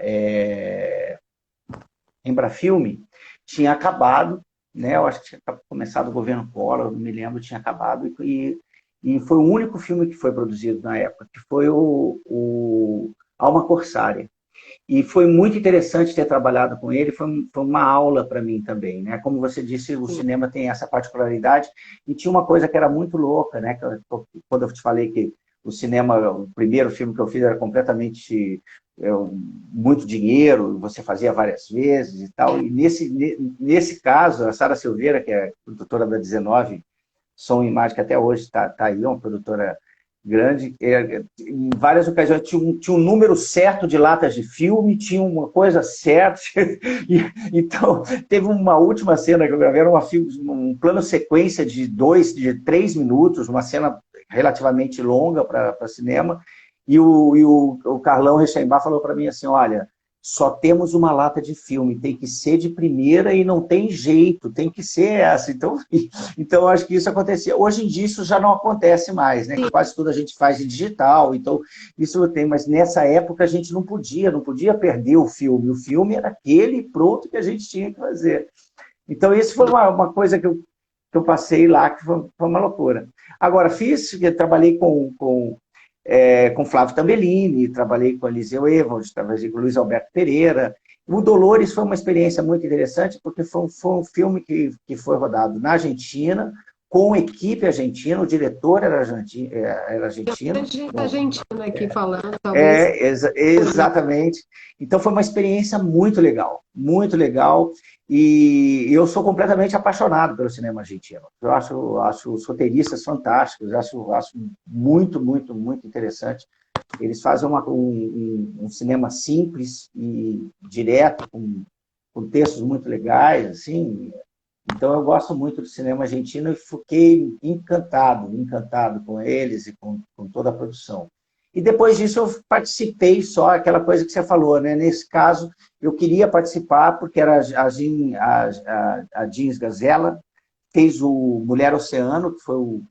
Embrafilme, tinha acabado, né? Eu acho que tinha começado o governo Collor, não me lembro, tinha acabado, e foi o único filme que foi produzido na época, que foi o Alma Corsária. E foi muito interessante ter trabalhado com ele, foi uma aula para mim também, né? Como você disse, o cinema tem essa particularidade, e tinha uma coisa que era muito louca, né? Quando eu te falei que o cinema, o primeiro filme que eu fiz era completamente muito dinheiro, você fazia várias vezes e tal, e nesse caso, a Sara Silveira, que é produtora da 19, Som e Imagem, que até hoje está aí, é uma produtora grande, em várias ocasiões tinha um número certo de latas de filme, tinha uma coisa certa, então teve uma última cena que eu gravei, era um plano sequência de 3 minutos, uma cena relativamente longa para cinema, e o Carlão Reichenbach falou para mim assim, olha, só temos uma lata de filme, tem que ser de primeira e não tem jeito, tem que ser essa. Então acho que isso acontecia. Hoje em dia isso já não acontece mais, né? Quase tudo a gente faz em digital, então isso tem, mas nessa época a gente não podia perder o filme. O filme era aquele pronto que a gente tinha que fazer. Então isso foi uma coisa que eu passei lá, que foi uma loucura. Agora, trabalhei com Flávio Tambellini, trabalhei com Eliseu Evans, trabalhei com Luiz Alberto Pereira. O Dolores foi uma experiência muito interessante, porque foi um filme que foi rodado na Argentina, com equipe argentina, o diretor era argentino. Tem gente argentina aqui falando, talvez. Exatamente. Então foi uma experiência muito legal, muito legal. E eu sou completamente apaixonado pelo cinema argentino. Eu acho os roteiristas fantásticos, acho muito, muito, muito interessante. Eles fazem um cinema simples e direto, com textos muito legais, assim. Então eu gosto muito do cinema argentino e fiquei encantado com eles e com toda a produção. E depois disso eu participei só, aquela coisa que você falou, né? Nesse caso, eu queria participar porque era a Jeans Gazella, fez o Mulher Oceano, que foi o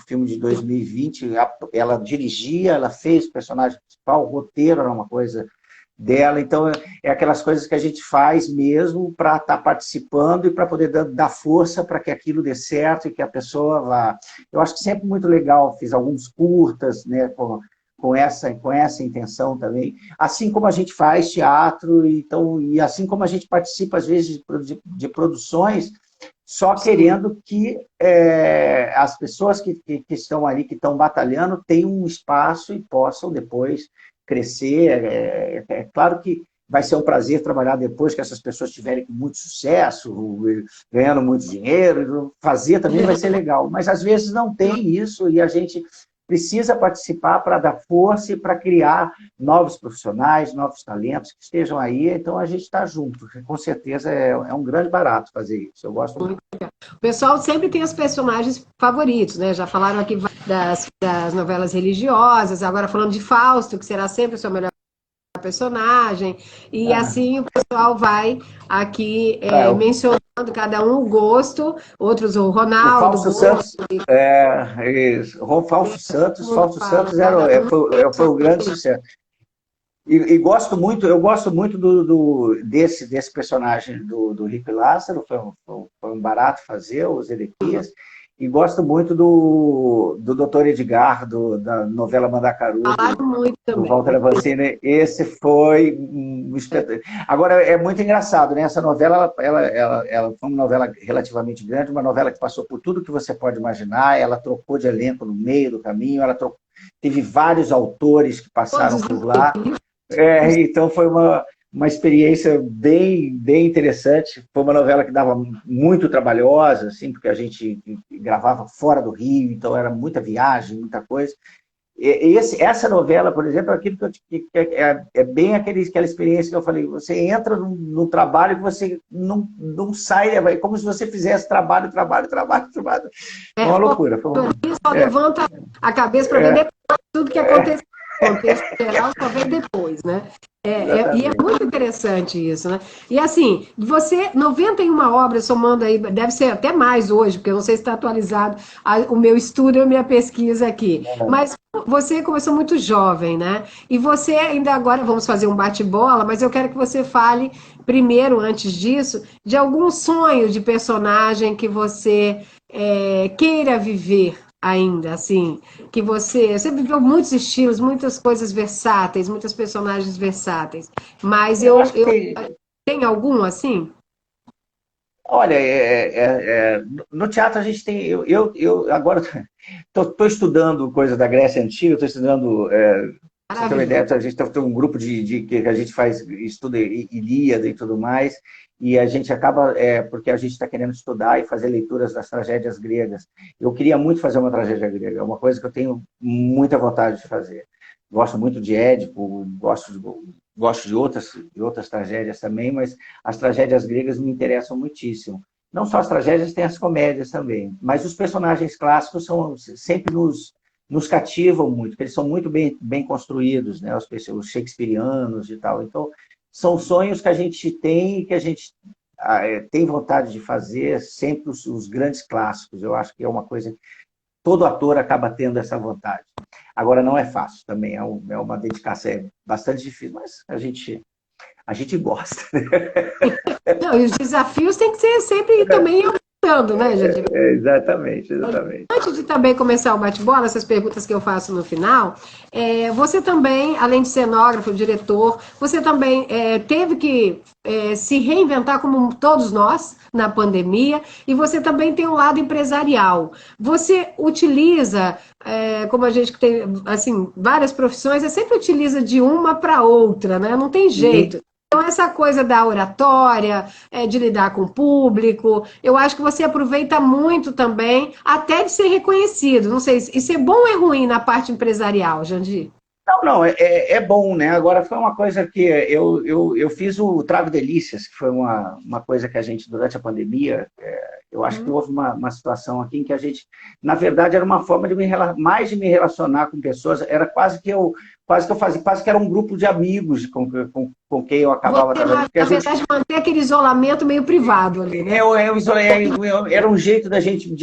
filme de 2020, ela dirigia, ela fez o personagem principal, o roteiro era uma coisa dela, então é aquelas coisas que a gente faz mesmo para estar participando e para poder dar força para que aquilo dê certo e que a pessoa vá. Eu acho que sempre muito legal, fiz alguns curtas, né, com essa intenção também, assim como a gente faz teatro, então, e assim como a gente participa às vezes de produções, só querendo que as pessoas que estão ali, que estão batalhando, tenham um espaço e possam depois crescer. É claro que vai ser um prazer trabalhar depois que essas pessoas tiverem muito sucesso, ganhando muito dinheiro, fazer também vai ser legal. Mas às vezes não tem isso e a gente precisa participar para dar força e para criar novos profissionais, novos talentos que estejam aí. Então a gente está junto. Com certeza é um grande barato fazer isso. Eu gosto muito. O pessoal sempre tem os personagens favoritos, né? Já falaram aqui das novelas religiosas, agora falando de Fausto, que será sempre o seu melhor personagem, e assim o pessoal vai aqui mencionando cada um o gosto, outros o Ronaldo. O Fausto Santos, isso. Fausto Santos foi um grande sucesso. E eu gosto muito desse personagem do Rick Lázaro, foi um barato fazer, o Zedequias. e gosto muito do Dr. Edgar, da novela Mandacaru, Falaram muito do também. Walter Avancini. Esse foi um espetáculo. Agora, é muito engraçado, né? Essa novela, ela foi uma novela relativamente grande, uma novela que passou por tudo que você pode imaginar, ela trocou de elenco no meio do caminho, teve vários autores que passaram por lá. Então foi uma experiência bem interessante. Foi uma novela que dava muito trabalhosa, assim, porque a gente gravava fora do Rio, então era muita viagem, muita coisa. Essa novela, por exemplo, é aquilo é bem aquela experiência que eu falei, você entra no trabalho que você não sai, é como se você fizesse trabalho. É uma loucura. Só levanta a cabeça para ver depois tudo que aconteceu. O contexto geral só vem depois, né? E é muito interessante isso, né? E assim, você, 91 obras somando aí, deve ser até mais hoje, porque eu não sei se está atualizado o meu estudo e a minha pesquisa aqui. Mas você começou muito jovem, né? E você ainda agora, vamos fazer um bate-bola, mas eu quero que você fale primeiro, antes disso, de algum sonho de personagem que você queira viver ainda, assim, que você viveu muitos estilos, muitas coisas versáteis, muitos personagens versáteis, mas tem algum assim? Olha, no teatro a gente tem, eu agora estou estudando coisa da Grécia Antiga, estou estudando, pra você ter uma ideia, a gente tem um grupo que a gente estuda Ilíada e tudo mais, e a gente acaba, porque a gente está querendo estudar e fazer leituras das tragédias gregas. Eu queria muito fazer uma tragédia grega, é uma coisa que eu tenho muita vontade de fazer. Gosto muito de Édipo, gosto de outras tragédias também, mas as tragédias gregas me interessam muitíssimo. Não só as tragédias, tem as comédias também, mas os personagens clássicos sempre nos cativam muito, porque eles são muito bem construídos, né? Os shakespearianos e tal. Então, são sonhos que a gente tem e que a gente tem vontade de fazer, sempre os grandes clássicos. Eu acho que é uma coisa que todo ator acaba tendo essa vontade. Agora, não é fácil também, é uma dedicação bastante difícil, mas a gente gosta. Não, e os desafios têm que ser sempre também aumentando, né, Jandir? Exatamente. Antes de também começar o bate-bola, essas perguntas que eu faço no final, você também, além de cenógrafo, diretor, você também teve que se reinventar como todos nós na pandemia, e você também tem um lado empresarial. Você utiliza, como a gente tem assim, várias profissões, você sempre utiliza de uma para outra, né? Não tem jeito. Então, essa coisa da oratória, de lidar com o público, eu acho que você aproveita muito também, até de ser reconhecido. Não sei, isso é bom ou é ruim na parte empresarial, Jandir? Não, é bom, né? Agora, foi uma coisa que eu fiz o Trago Delícias, que foi uma coisa que a gente, durante a pandemia, eu acho que houve uma situação aqui em que a gente, na verdade, era uma forma de mais de me relacionar com pessoas, era quase que eu fazia, quase que era um grupo de amigos com quem eu acabava trabalhando. Na verdade, manter aquele isolamento meio privado ali, né? Era um jeito da gente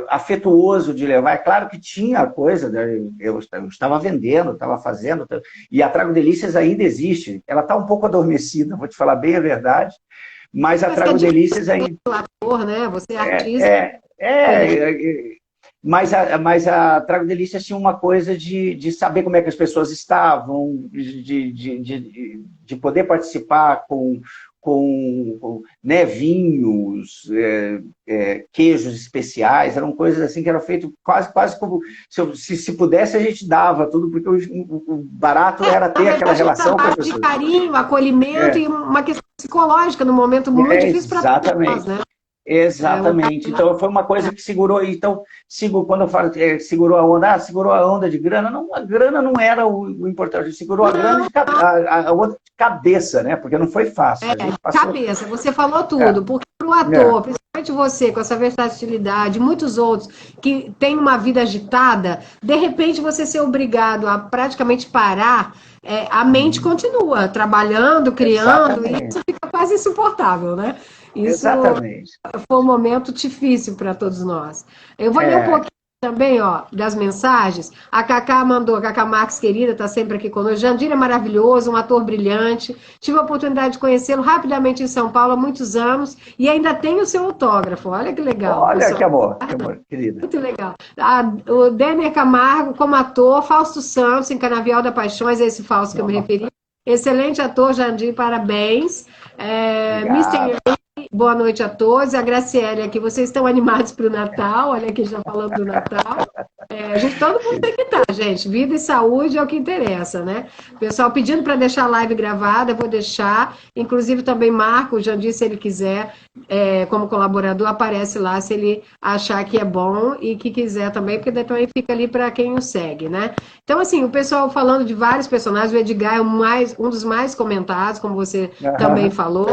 afetuoso de levar. É claro que tinha a coisa, eu estava vendendo, estava fazendo, e a Trago Delícias ainda existe. Ela está um pouco adormecida, vou te falar bem a verdade, mas a Trago Delícias ainda... Ator, né? Você é artista. Mas a Trago Delícias tinha uma coisa de saber como é que as pessoas estavam, de poder participar com né, vinhos, queijos especiais, eram coisas assim que eram feitas quase como se pudesse a gente dava tudo, porque o barato era ter aquela relação com as pessoas. De carinho, acolhimento e uma questão psicológica num momento muito difícil para nós, né? Exatamente. Então, foi uma coisa que segurou. Então, quando eu falo segurou a onda, segurou a onda de grana, não, a grana não era o importante, segurou a grana a onda de cabeça, né? Porque não foi fácil. Cabeça, você falou tudo, porque para o ator, principalmente você, com essa versatilidade, muitos outros que têm uma vida agitada, de repente você ser obrigado a praticamente parar, a mente continua trabalhando, criando, e isso fica quase insuportável, né? Isso Exatamente. foi um momento difícil para todos nós. Eu vou ler um pouquinho também, ó, das mensagens. A Cacá mandou, a Cacá Marques, querida, está sempre aqui conosco. Jandir é maravilhoso, um ator brilhante. Tive a oportunidade de conhecê-lo rapidamente em São Paulo há muitos anos e ainda tem o seu autógrafo. Olha que legal. Olha que amor, querida. Muito legal. O Denner Camargo, como ator, Fausto Santos, em Canavial da Paixões, é esse Fausto que eu me referi. Excelente ator, Jandir, parabéns. Mr. Boa noite a todos. A Graciele aqui, vocês estão animados para o Natal? Olha aqui já falando do Natal. Todo mundo tem que estar, gente. Vida e saúde é o que interessa, né? Pessoal pedindo para deixar a live gravada, eu vou deixar. Inclusive também Marco, o Jandir, se ele quiser, como colaborador, aparece lá se ele achar que é bom e que quiser também, porque também fica ali para quem o segue, né? Então, assim, o pessoal falando de vários personagens, o Edgar é um dos mais comentados, como você também falou.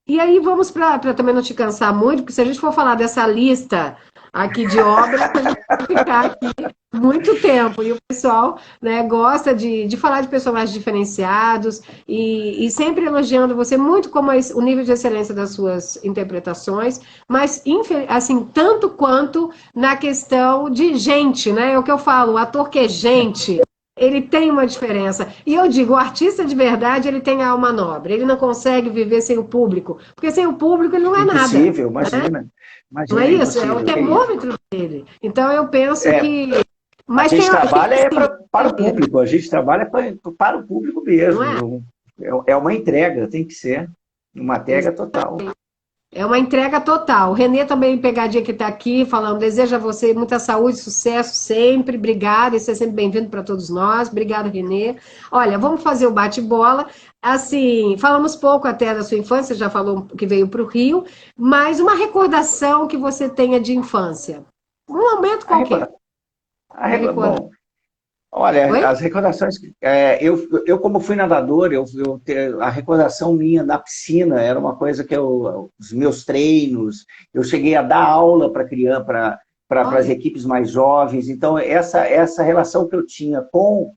E aí vamos para também não te cansar muito, porque se a gente for falar dessa lista aqui de obras, a gente vai ficar aqui muito tempo. E o pessoal, né, gosta de falar de personagens diferenciados e sempre elogiando você muito como o nível de excelência das suas interpretações, mas assim, tanto quanto na questão de gente, né? É o que eu falo, o ator que é gente. Ele tem uma diferença. E eu digo, o artista de verdade, ele tem a alma nobre. Ele não consegue viver sem o público. Porque sem o público ele não é nada. Impossível, imagina. Né? Não é isso, é o termômetro dele. Então eu penso que... Mas a gente trabalha para o público, a gente trabalha para o público mesmo. É uma entrega, tem que ser. Uma entrega total. É uma entrega total. O Renê também, pegadinha que está aqui, falando, desejo a você muita saúde, sucesso sempre, obrigada, e você é sempre bem-vindo para todos nós. Obrigada, Renê. Olha, vamos fazer o bate-bola. Assim, falamos pouco até da sua infância, já falou que veio para o Rio, mas uma recordação que você tenha de infância. Um momento qualquer. Bom, olha, as recordações... eu como fui nadador, a recordação minha da piscina era uma coisa que os meus treinos, eu cheguei a dar aula para criança, para as equipes mais jovens. Então, essa relação que eu tinha com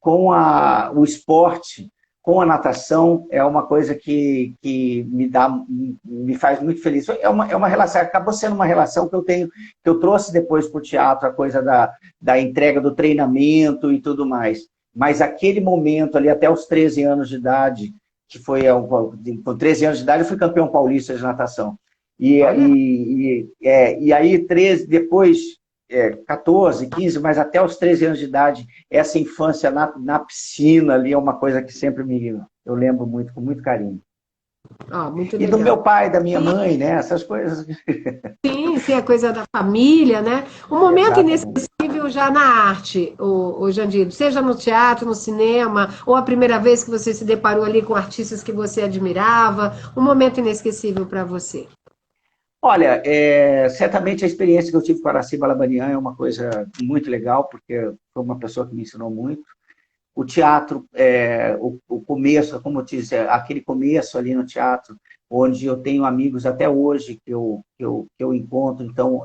o esporte, com a natação, é uma coisa que me faz muito feliz. É uma relação, acabou sendo uma relação que eu trouxe depois para o teatro, a coisa da entrega do treinamento e tudo mais. Mas aquele momento ali, até os 13 anos de idade, que foi, com 13 anos de idade, eu fui campeão paulista de natação. E aí, depois, 14, 15, mas até os 13 anos de idade, essa infância na piscina ali é uma coisa que sempre eu lembro muito, com muito carinho. Muito legal. E do meu pai, da minha mãe, né? Essas coisas. Sim, a coisa da família, né? Um momento inesquecível já na arte, o Jandir, seja no teatro, no cinema, ou a primeira vez que você se deparou ali com artistas que você admirava, um momento inesquecível para você. Olha, certamente a experiência que eu tive com a Aracy Balabanian é uma coisa muito legal, porque foi uma pessoa que me ensinou muito. O teatro, o começo, como eu disse, aquele começo ali no teatro, onde eu tenho amigos até hoje que eu encontro. Então,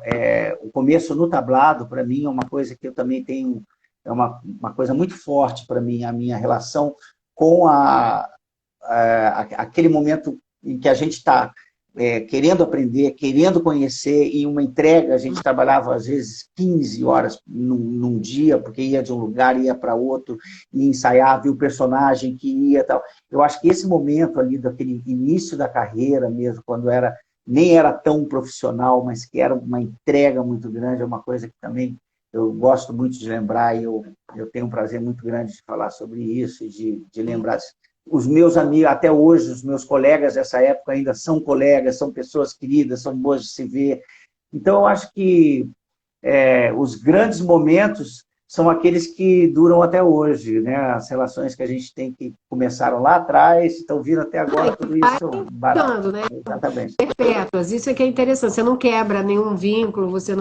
o começo no tablado, para mim, é uma coisa que eu também tenho, é uma coisa muito forte para mim, a minha relação com aquele momento em que a gente está querendo aprender, querendo conhecer, e uma entrega, a gente trabalhava às vezes 15 horas num dia, porque ia de um lugar, ia para outro, e ensaiava, e o personagem que ia e tal. Eu acho que esse momento ali, daquele início da carreira mesmo, quando nem era tão profissional, mas que era uma entrega muito grande, é uma coisa que também eu gosto muito de lembrar, e eu tenho um prazer muito grande de falar sobre isso, e de lembrar. Os meus amigos, até hoje, os meus colegas dessa época ainda são colegas, são pessoas queridas, são boas de se ver. Então, eu acho que os grandes momentos são aqueles que duram até hoje, né? As relações que a gente tem que começaram lá atrás, estão vindo até agora, tudo isso barato. Né? Exatamente. Perpétuas, isso é que é interessante, você não quebra nenhum vínculo, você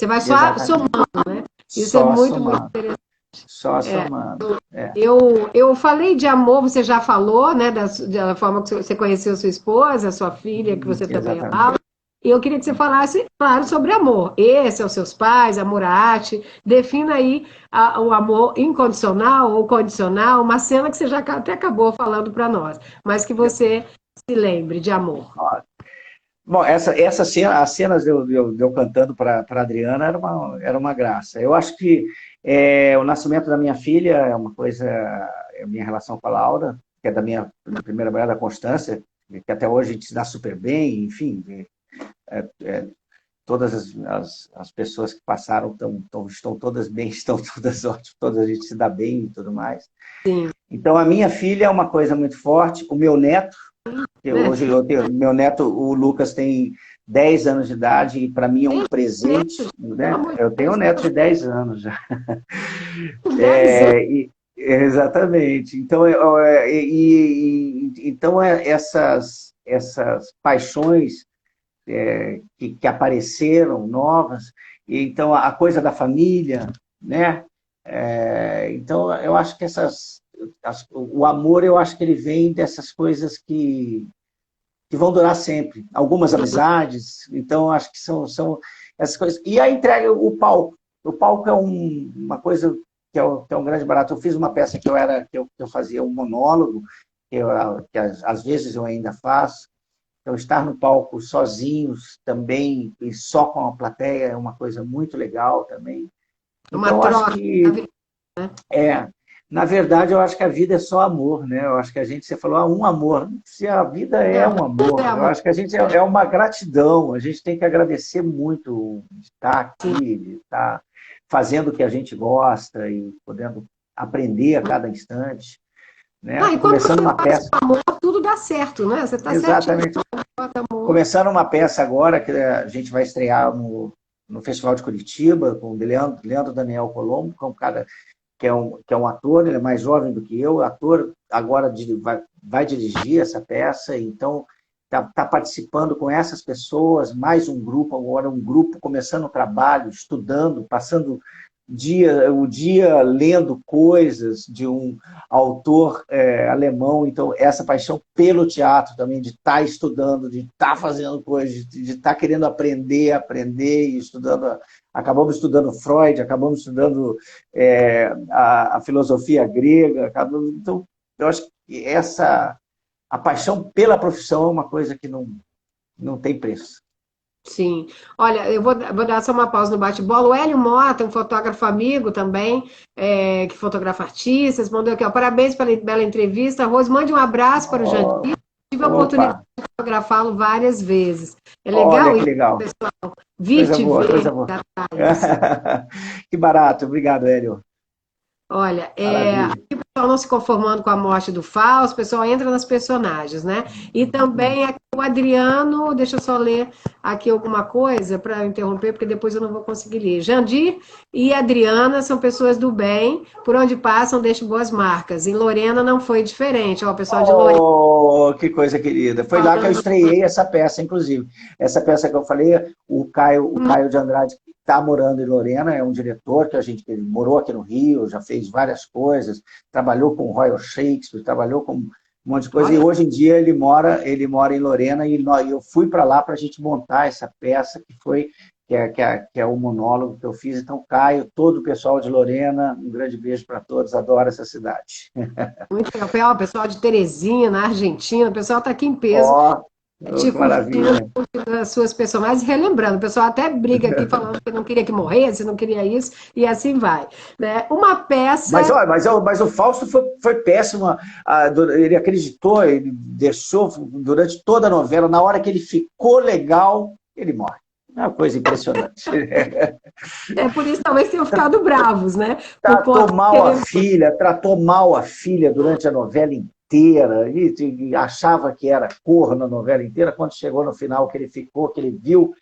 vai só somando, né? Isso só é muito interessante. Só somando. Eu falei de amor, você já falou, né, da forma que você conheceu sua esposa, sua filha, que você também amava. E eu queria que você falasse, claro, sobre amor. Esse é os seus pais, amor à arte. Defina aí o amor incondicional ou condicional, uma cena que você já até acabou falando para nós, mas que você se lembre de amor. Bom, essa cena, as cenas de eu cantando para a Adriana era uma graça. Eu acho que o nascimento da minha filha é uma coisa, a minha relação com a Laura, que é da primeira mulher, da Constância, que até hoje a gente se dá super bem, enfim, todas as pessoas que passaram estão todas bem, estão todas ótimas, todas a gente se dá bem e tudo mais. Sim. Então, a minha filha é uma coisa muito forte, o meu neto, hoje meu neto, o Lucas, tem 10 anos de idade e para mim é um presente, né? Eu tenho um neto de 10 anos já. Exatamente. Então, essas paixões que apareceram novas, e então a coisa da família, né? Então, eu acho que o amor, eu acho que ele vem dessas coisas que vão durar sempre. Algumas amizades, então acho que são essas coisas. E a entrega, o palco. O palco é uma coisa que é um grande barato. Eu fiz uma peça que eu fazia um monólogo, que às vezes eu ainda faço. Então, estar no palco sozinhos também, e só com a plateia, é uma coisa muito legal também. Uma então, troca. acho que na verdade, eu acho que a vida é só amor, né? Eu acho que você falou, um amor. Se a vida é um amor, eu acho que a gente é uma gratidão. A gente tem que agradecer muito de estar aqui, de estar fazendo o que a gente gosta e podendo aprender a cada instante. Né? E quando você faz amor, tudo dá certo, né? Você está exatamente. Começando uma peça agora que a gente vai estrear no Festival de Curitiba, com o Leandro Daniel Colombo, que é um cara que é um ator, ele é mais jovem do que eu, ator, agora vai dirigir essa peça, então está participando com essas pessoas, mais um grupo agora, um grupo começando o trabalho, estudando, passando o dia lendo coisas de um autor alemão, então essa paixão pelo teatro também, de estar estudando, de estar fazendo coisas, de estar querendo aprender e estudando. Acabamos estudando Freud, acabamos estudando a filosofia grega, então eu acho que a paixão pela profissão é uma coisa que não tem preço. Sim. Olha, eu vou dar só uma pausa no bate-bola. O Hélio Mota, um fotógrafo amigo também, que fotografa artistas, mandou aqui, ó, parabéns pela bela entrevista. Rose, mande um abraço para o Jandir. Tive a oportunidade de fotografá-lo várias vezes. É legal Olha, que isso, legal. pessoal. Vir te ver. Coisa boa. Que barato. Obrigado, Hélio. Olha, aqui o pessoal não se conformando com a morte do Fausto, o pessoal entra nas personagens, né? E também aqui o Adriano, deixa eu só ler aqui alguma coisa para interromper, porque depois eu não vou conseguir ler. Jandir e Adriana são pessoas do bem, por onde passam deixam boas marcas. Em Lorena não foi diferente, ó, o pessoal de Lorena. Oh, que coisa querida. Foi lá que eu estreiei essa peça, inclusive. Essa peça que eu falei, o Caio de Andrade, está morando em Lorena, é um diretor que ele morou aqui no Rio, já fez várias coisas, trabalhou com o Royal Shakespeare, trabalhou com um monte de coisa, e hoje em dia ele mora em Lorena, e eu fui para lá para a gente montar essa peça, que é o monólogo que eu fiz. Então, Caio, todo o pessoal de Lorena, um grande beijo para todos, adoro essa cidade. Muito legal, o pessoal de Teresina, na Argentina, o pessoal está aqui em peso. Maravilha. As suas personagens, relembrando, o pessoal até briga aqui falando que não queria que morresse, não queria isso, e assim vai. Né? Uma peça. Mas o Fausto foi péssimo. Ele acreditou, ele deixou durante toda a novela, na hora que ele ficou legal, ele morre. É uma coisa impressionante. É por isso talvez tenham ficado bravos, né? Tratou mal a filha durante a novela inteira, e achava que era corno na novela inteira. Quando chegou no final, que ele viu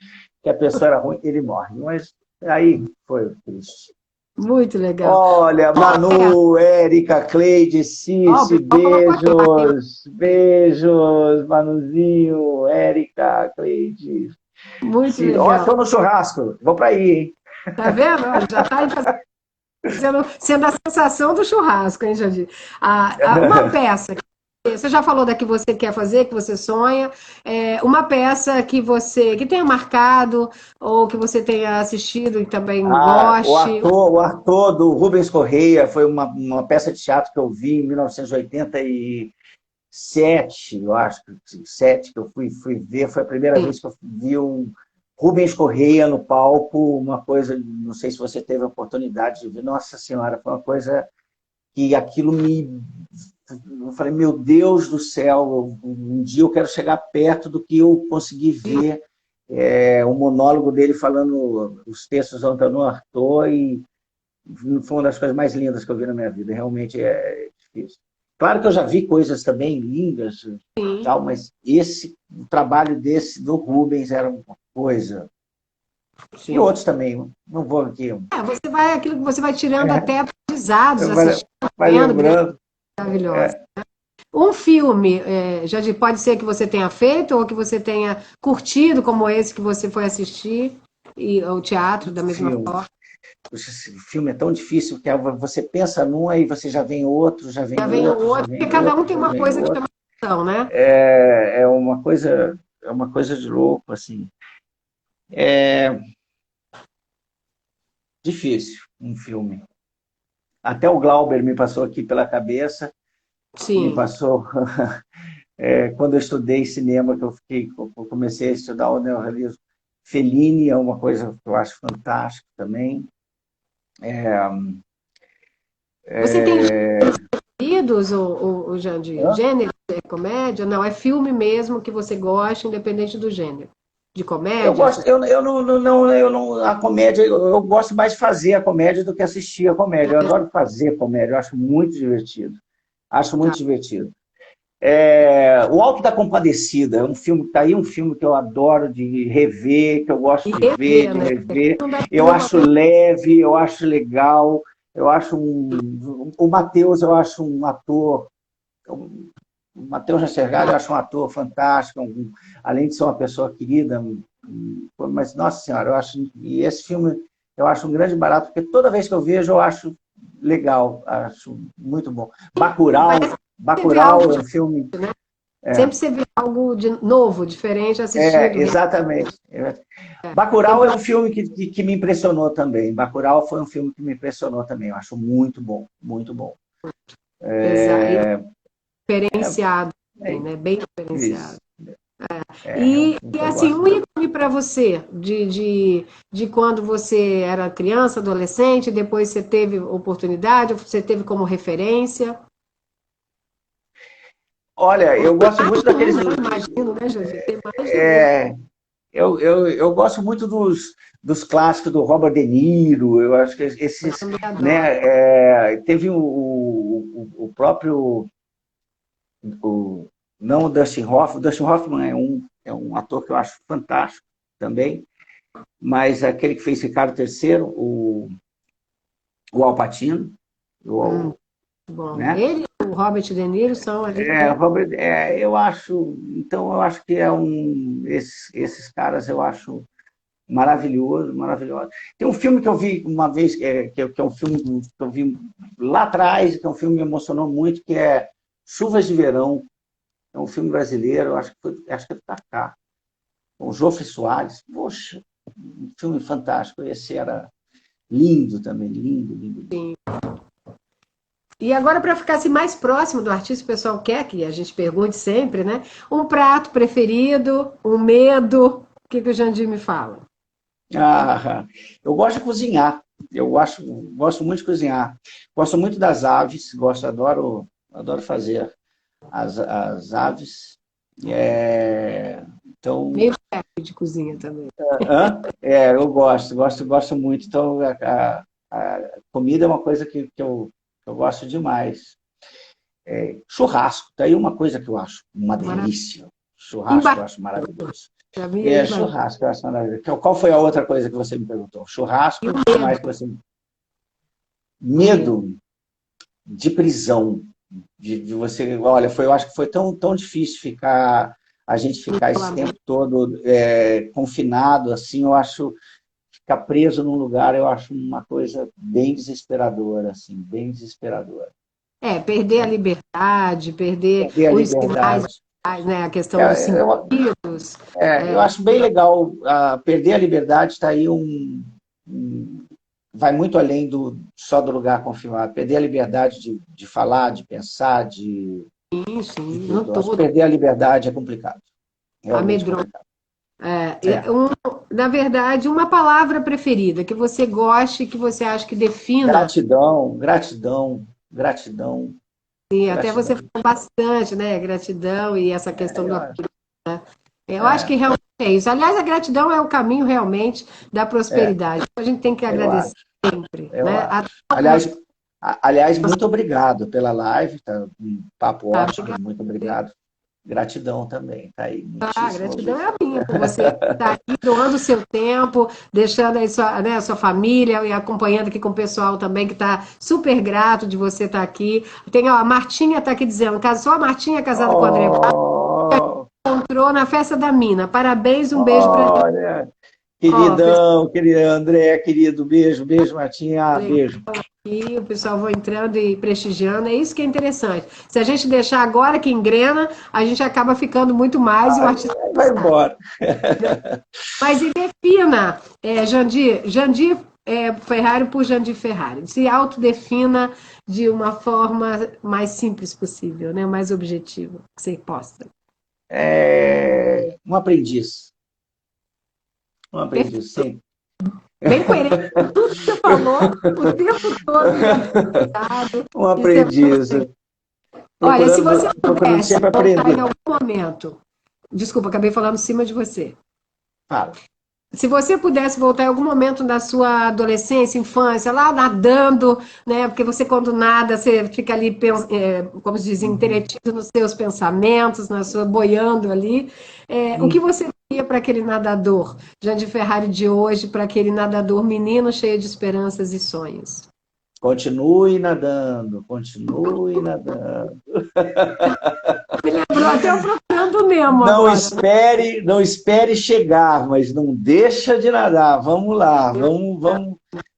que a pessoa era ruim, ele morre. Mas aí foi triste. Muito legal. Olha, Manu, Érica, Cleide, Cici, beijos, Manuzinho, Érica, Cleide. Muito legal. Ó, estou no churrasco, vou para aí, hein? Tá vendo? Já está sendo a sensação do churrasco, hein, Jandir? Uma peça, você já falou da que você quer fazer, que você sonha, uma peça que tenha marcado, ou que você tenha assistido e também goste. O ator do Rubens Correia foi uma peça de teatro que eu vi em 1980 2007, eu acho, 2007, que eu fui ver, foi a primeira vez que eu vi o Rubens Correia no palco, uma coisa, não sei se você teve a oportunidade de ver, nossa senhora, foi uma coisa que aquilo me... Eu falei, meu Deus do céu, um dia eu quero chegar perto do que eu consegui ver o monólogo dele falando os textos do Antônio Artaud, e foi uma das coisas mais lindas que eu vi na minha vida, realmente é difícil. Claro que eu já vi coisas também lindas, tal, mas o trabalho do Rubens era uma coisa. Sim. E outros também, não vou aqui. Aquilo que você vai tirando até aprendizados, assistindo, vai lembrando. Maravilhoso. Um filme, Jandir, pode ser que você tenha feito ou que você tenha curtido, como esse que você foi assistir, ao teatro, da mesma forma. Esse filme é tão difícil que você pensa num, aí você já vem outro, já vem outro. Porque cada um tem uma coisa que chama atenção, né? É uma coisa de louco, assim. É difícil um filme. Até o Glauber me passou aqui pela cabeça. Sim. Me passou... quando eu estudei cinema, que eu comecei a estudar o neorrealismo, Fellini é uma coisa que eu acho fantástica também. Você tem preferidos, o Jandir? Gênero, comédia? Não, é filme mesmo que você gosta, independente do gênero. De comédia? Eu gosto, a comédia, eu gosto mais de fazer a comédia do que assistir a comédia. Eu adoro fazer comédia, eu acho muito divertido. Acho muito divertido. O Alto da Compadecida é um filme, tá aí um filme que eu adoro de rever, que eu gosto de ver, de rever. Eu acho leve, eu acho legal, eu acho o Matheus, eu acho um ator, o Matheus Nascergalho, eu acho um ator fantástico, além de ser uma pessoa querida, mas, nossa senhora, e esse filme eu acho um grande barato, porque toda vez que eu vejo eu acho legal, acho muito bom. Bacurau é um filme... Sempre você vê algo de novo, diferente, assistindo. Exatamente. Bacurau é um filme que me impressionou também. Bacurau foi um filme que me impressionou também. Eu acho muito bom, muito bom. Diferenciado, né? Bem diferenciado. E assim, um ícone para você, de quando você era criança, adolescente, depois você teve oportunidade, você teve como referência? Olha, eu gosto muito daqueles... Imagino, né, Jandir? Eu gosto muito dos clássicos do Robert De Niro. Eu acho que esses... teve o próprio... não o Dustin Hoffman. O Dustin Hoffman é um ator que eu acho fantástico também, mas aquele que fez Ricardo III, o Al Pacino. Bom, né? Ele e o Robert De Niro são ali... eu acho que esses caras eu acho maravilhoso. Tem um filme que eu vi uma vez, que é um filme que eu vi lá atrás, que é um filme que me emocionou muito, que é Chuvas de Verão. É um filme brasileiro, acho que é do Kaká, com o Jofre Soares. Poxa, um filme fantástico. Esse era lindo também, lindo. Sim. E agora, para ficar assim, mais próximo do artista, o pessoal quer que a gente pergunte sempre, né? Um prato preferido, um medo. O que o Jandir me fala? Eu gosto de cozinhar. Gosto muito de cozinhar. Gosto muito das aves. Adoro fazer as aves. Então... Meio chefe de cozinha também. Eu gosto muito. Então, a comida é uma coisa que eu gosto demais. Churrasco, tá aí uma coisa que eu acho uma delícia. Churrasco eu acho maravilhoso. Churrasco eu acho maravilhoso. Qual foi a outra coisa que você me perguntou? Churrasco, o que mais que você... Medo de prisão. De você... Olha, eu acho que foi tão difícil a gente ficar esse tempo todo confinado, assim, eu acho... Ficar preso num lugar, eu acho uma coisa bem desesperadora, assim, bem desesperadora. Perder a liberdade, perder os sinais, né? A questão dos sentidos. Eu acho bem legal. Perder a liberdade está aí vai muito além só do lugar confinado. Perder a liberdade de falar, de pensar, de Sim, sim, no Eu acho que todo. perder a liberdade é complicado. Realmente Amedronta. complicado. Na verdade, uma palavra preferida que você goste, que você acha que defina, Gratidão, gratidão, gratidão, e até você gratidão. falou bastante, né? Gratidão e essa questão do É, apego. Eu acho que é, realmente é isso. Aliás, a gratidão é o caminho realmente da é, prosperidade. A gente tem que eu agradecer acho, sempre, eu né? acho. Aliás, muito obrigado pela live, tá um papo ótimo, Obrigada. muito obrigado. Gratidão também, tá aí, muitíssimo Gratidão é obrigado. a minha por você estar aqui doando o seu tempo, deixando aí sua, né, sua família e acompanhando aqui com o pessoal também, que está super grato de você estar aqui. Tem, ó, a Martinha está aqui dizendo, só a Martinha é casada com o André Oh, encontrou na festa da Mina. Parabéns, um beijo para ele. olha, Ó, queridão, querido André, querido, beijo, beijo, Martinha, beijo. aqui, o pessoal vai entrando e prestigiando, é isso que é interessante. Se a gente deixar agora que engrena, a gente acaba ficando muito mais e o Ai, artista vai embora. mas e defina, Jandir Ferrari por Jandir Ferrari. Se autodefina de uma forma mais simples possível, né? Mais objetiva que você possa. Um aprendiz. Um aprendiz, sim. Bem coerente com tudo que você falou o tempo todo. Um Isso é aprendiz. Olha, se você Procurando pudesse sempre voltar em aprender. algum momento, desculpa, acabei falando em cima de você. Fala. Se você pudesse voltar em algum momento da sua adolescência, infância, lá nadando, né? Porque você, quando nada, você fica ali, como se diz, Uhum. entretido nos seus pensamentos, na sua, boiando ali. O que você diria para aquele nadador, Jandir Ferrari de hoje, para aquele nadador menino cheio de esperanças e sonhos? Continue nadando, continue nadando. Me lembrou até o Procurando Nemo Não agora. espere, não espere chegar, mas não deixa de nadar. Vamos lá, vamos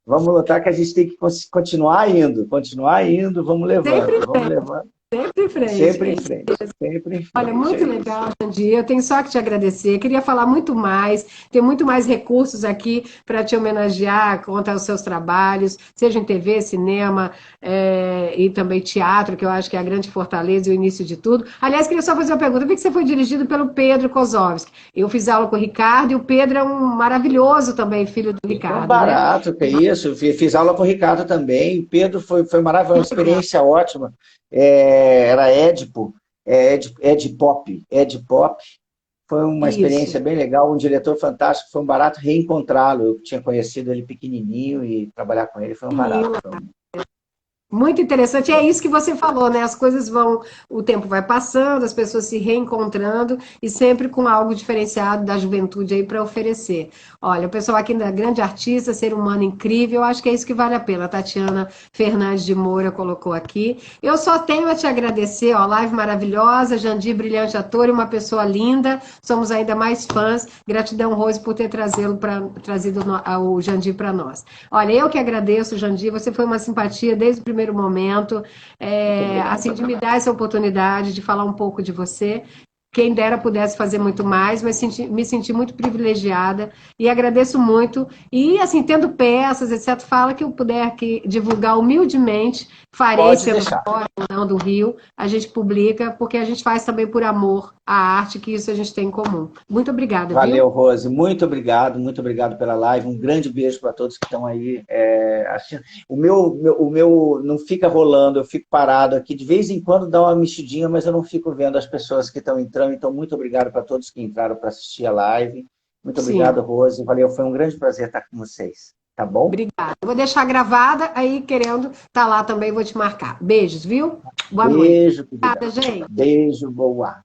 lutar que a gente tem que continuar indo, Sempre, vamos levando, sempre em frente. sempre em frente, sempre em Olha, frente. muito É isso. legal, Jandir. Eu tenho só que te agradecer. Queria falar muito mais, ter muito mais recursos aqui para te homenagear, contar os seus trabalhos, seja em TV, cinema, e também teatro, que eu acho que é a grande fortaleza e o início de tudo. Aliás, queria só fazer uma pergunta. Eu vi que você foi dirigido pelo Pedro Kozovski. Eu fiz aula com o Ricardo e o Pedro é um maravilhoso também, filho do É um Ricardo, né? barato, que é isso. Eu fiz aula com o Ricardo também. O Pedro foi maravilhoso, uma experiência ótima. Era Édipo, Ed Pop. Foi uma Isso. experiência bem legal, um diretor fantástico. Foi um barato reencontrá-lo. Eu tinha conhecido ele pequenininho e trabalhar com ele foi um barato. Muito interessante, é isso que você falou, né? As coisas vão, o tempo vai passando, as pessoas se reencontrando e sempre com algo diferenciado da juventude aí para oferecer. Olha, o pessoal aqui da grande artista, ser humano incrível, eu acho que é isso que vale a pena. A Tatiana Fernandes de Moura colocou aqui. Eu só tenho a te agradecer, ó, live maravilhosa, Jandir, brilhante ator e uma pessoa linda. Somos ainda mais fãs. Gratidão, Rose, por ter trazido o Jandir para nós. Olha, eu que agradeço, Jandir, você foi uma simpatia desde o primeiro momento, assim, de me dar essa oportunidade de falar um pouco de você. Quem dera pudesse fazer muito mais, mas me senti muito privilegiada e agradeço muito. E, assim, tendo peças, etc., fala que eu puder aqui divulgar humildemente, farei, Pode sendo deixar. fora ou não do Rio, a gente publica, porque a gente faz também por amor à arte, que isso a gente tem em comum. Muito obrigada, Valeu, viu? Rose. Muito obrigado pela live. Um grande beijo para todos que estão aí assistindo. O meu não fica rolando, eu fico parado aqui. De vez em quando dá uma mexidinha, mas eu não fico vendo as pessoas que estão entrando. Então, muito obrigado para todos que entraram para assistir a live. Muito Sim. obrigado, Rose. Valeu, foi um grande prazer estar com vocês. Tá bom? Obrigada. Vou deixar gravada, aí querendo tá lá também, vou te marcar. Beijos, viu? Boa noite. Beijo, querida. Obrigada, gente. Beijo, boa.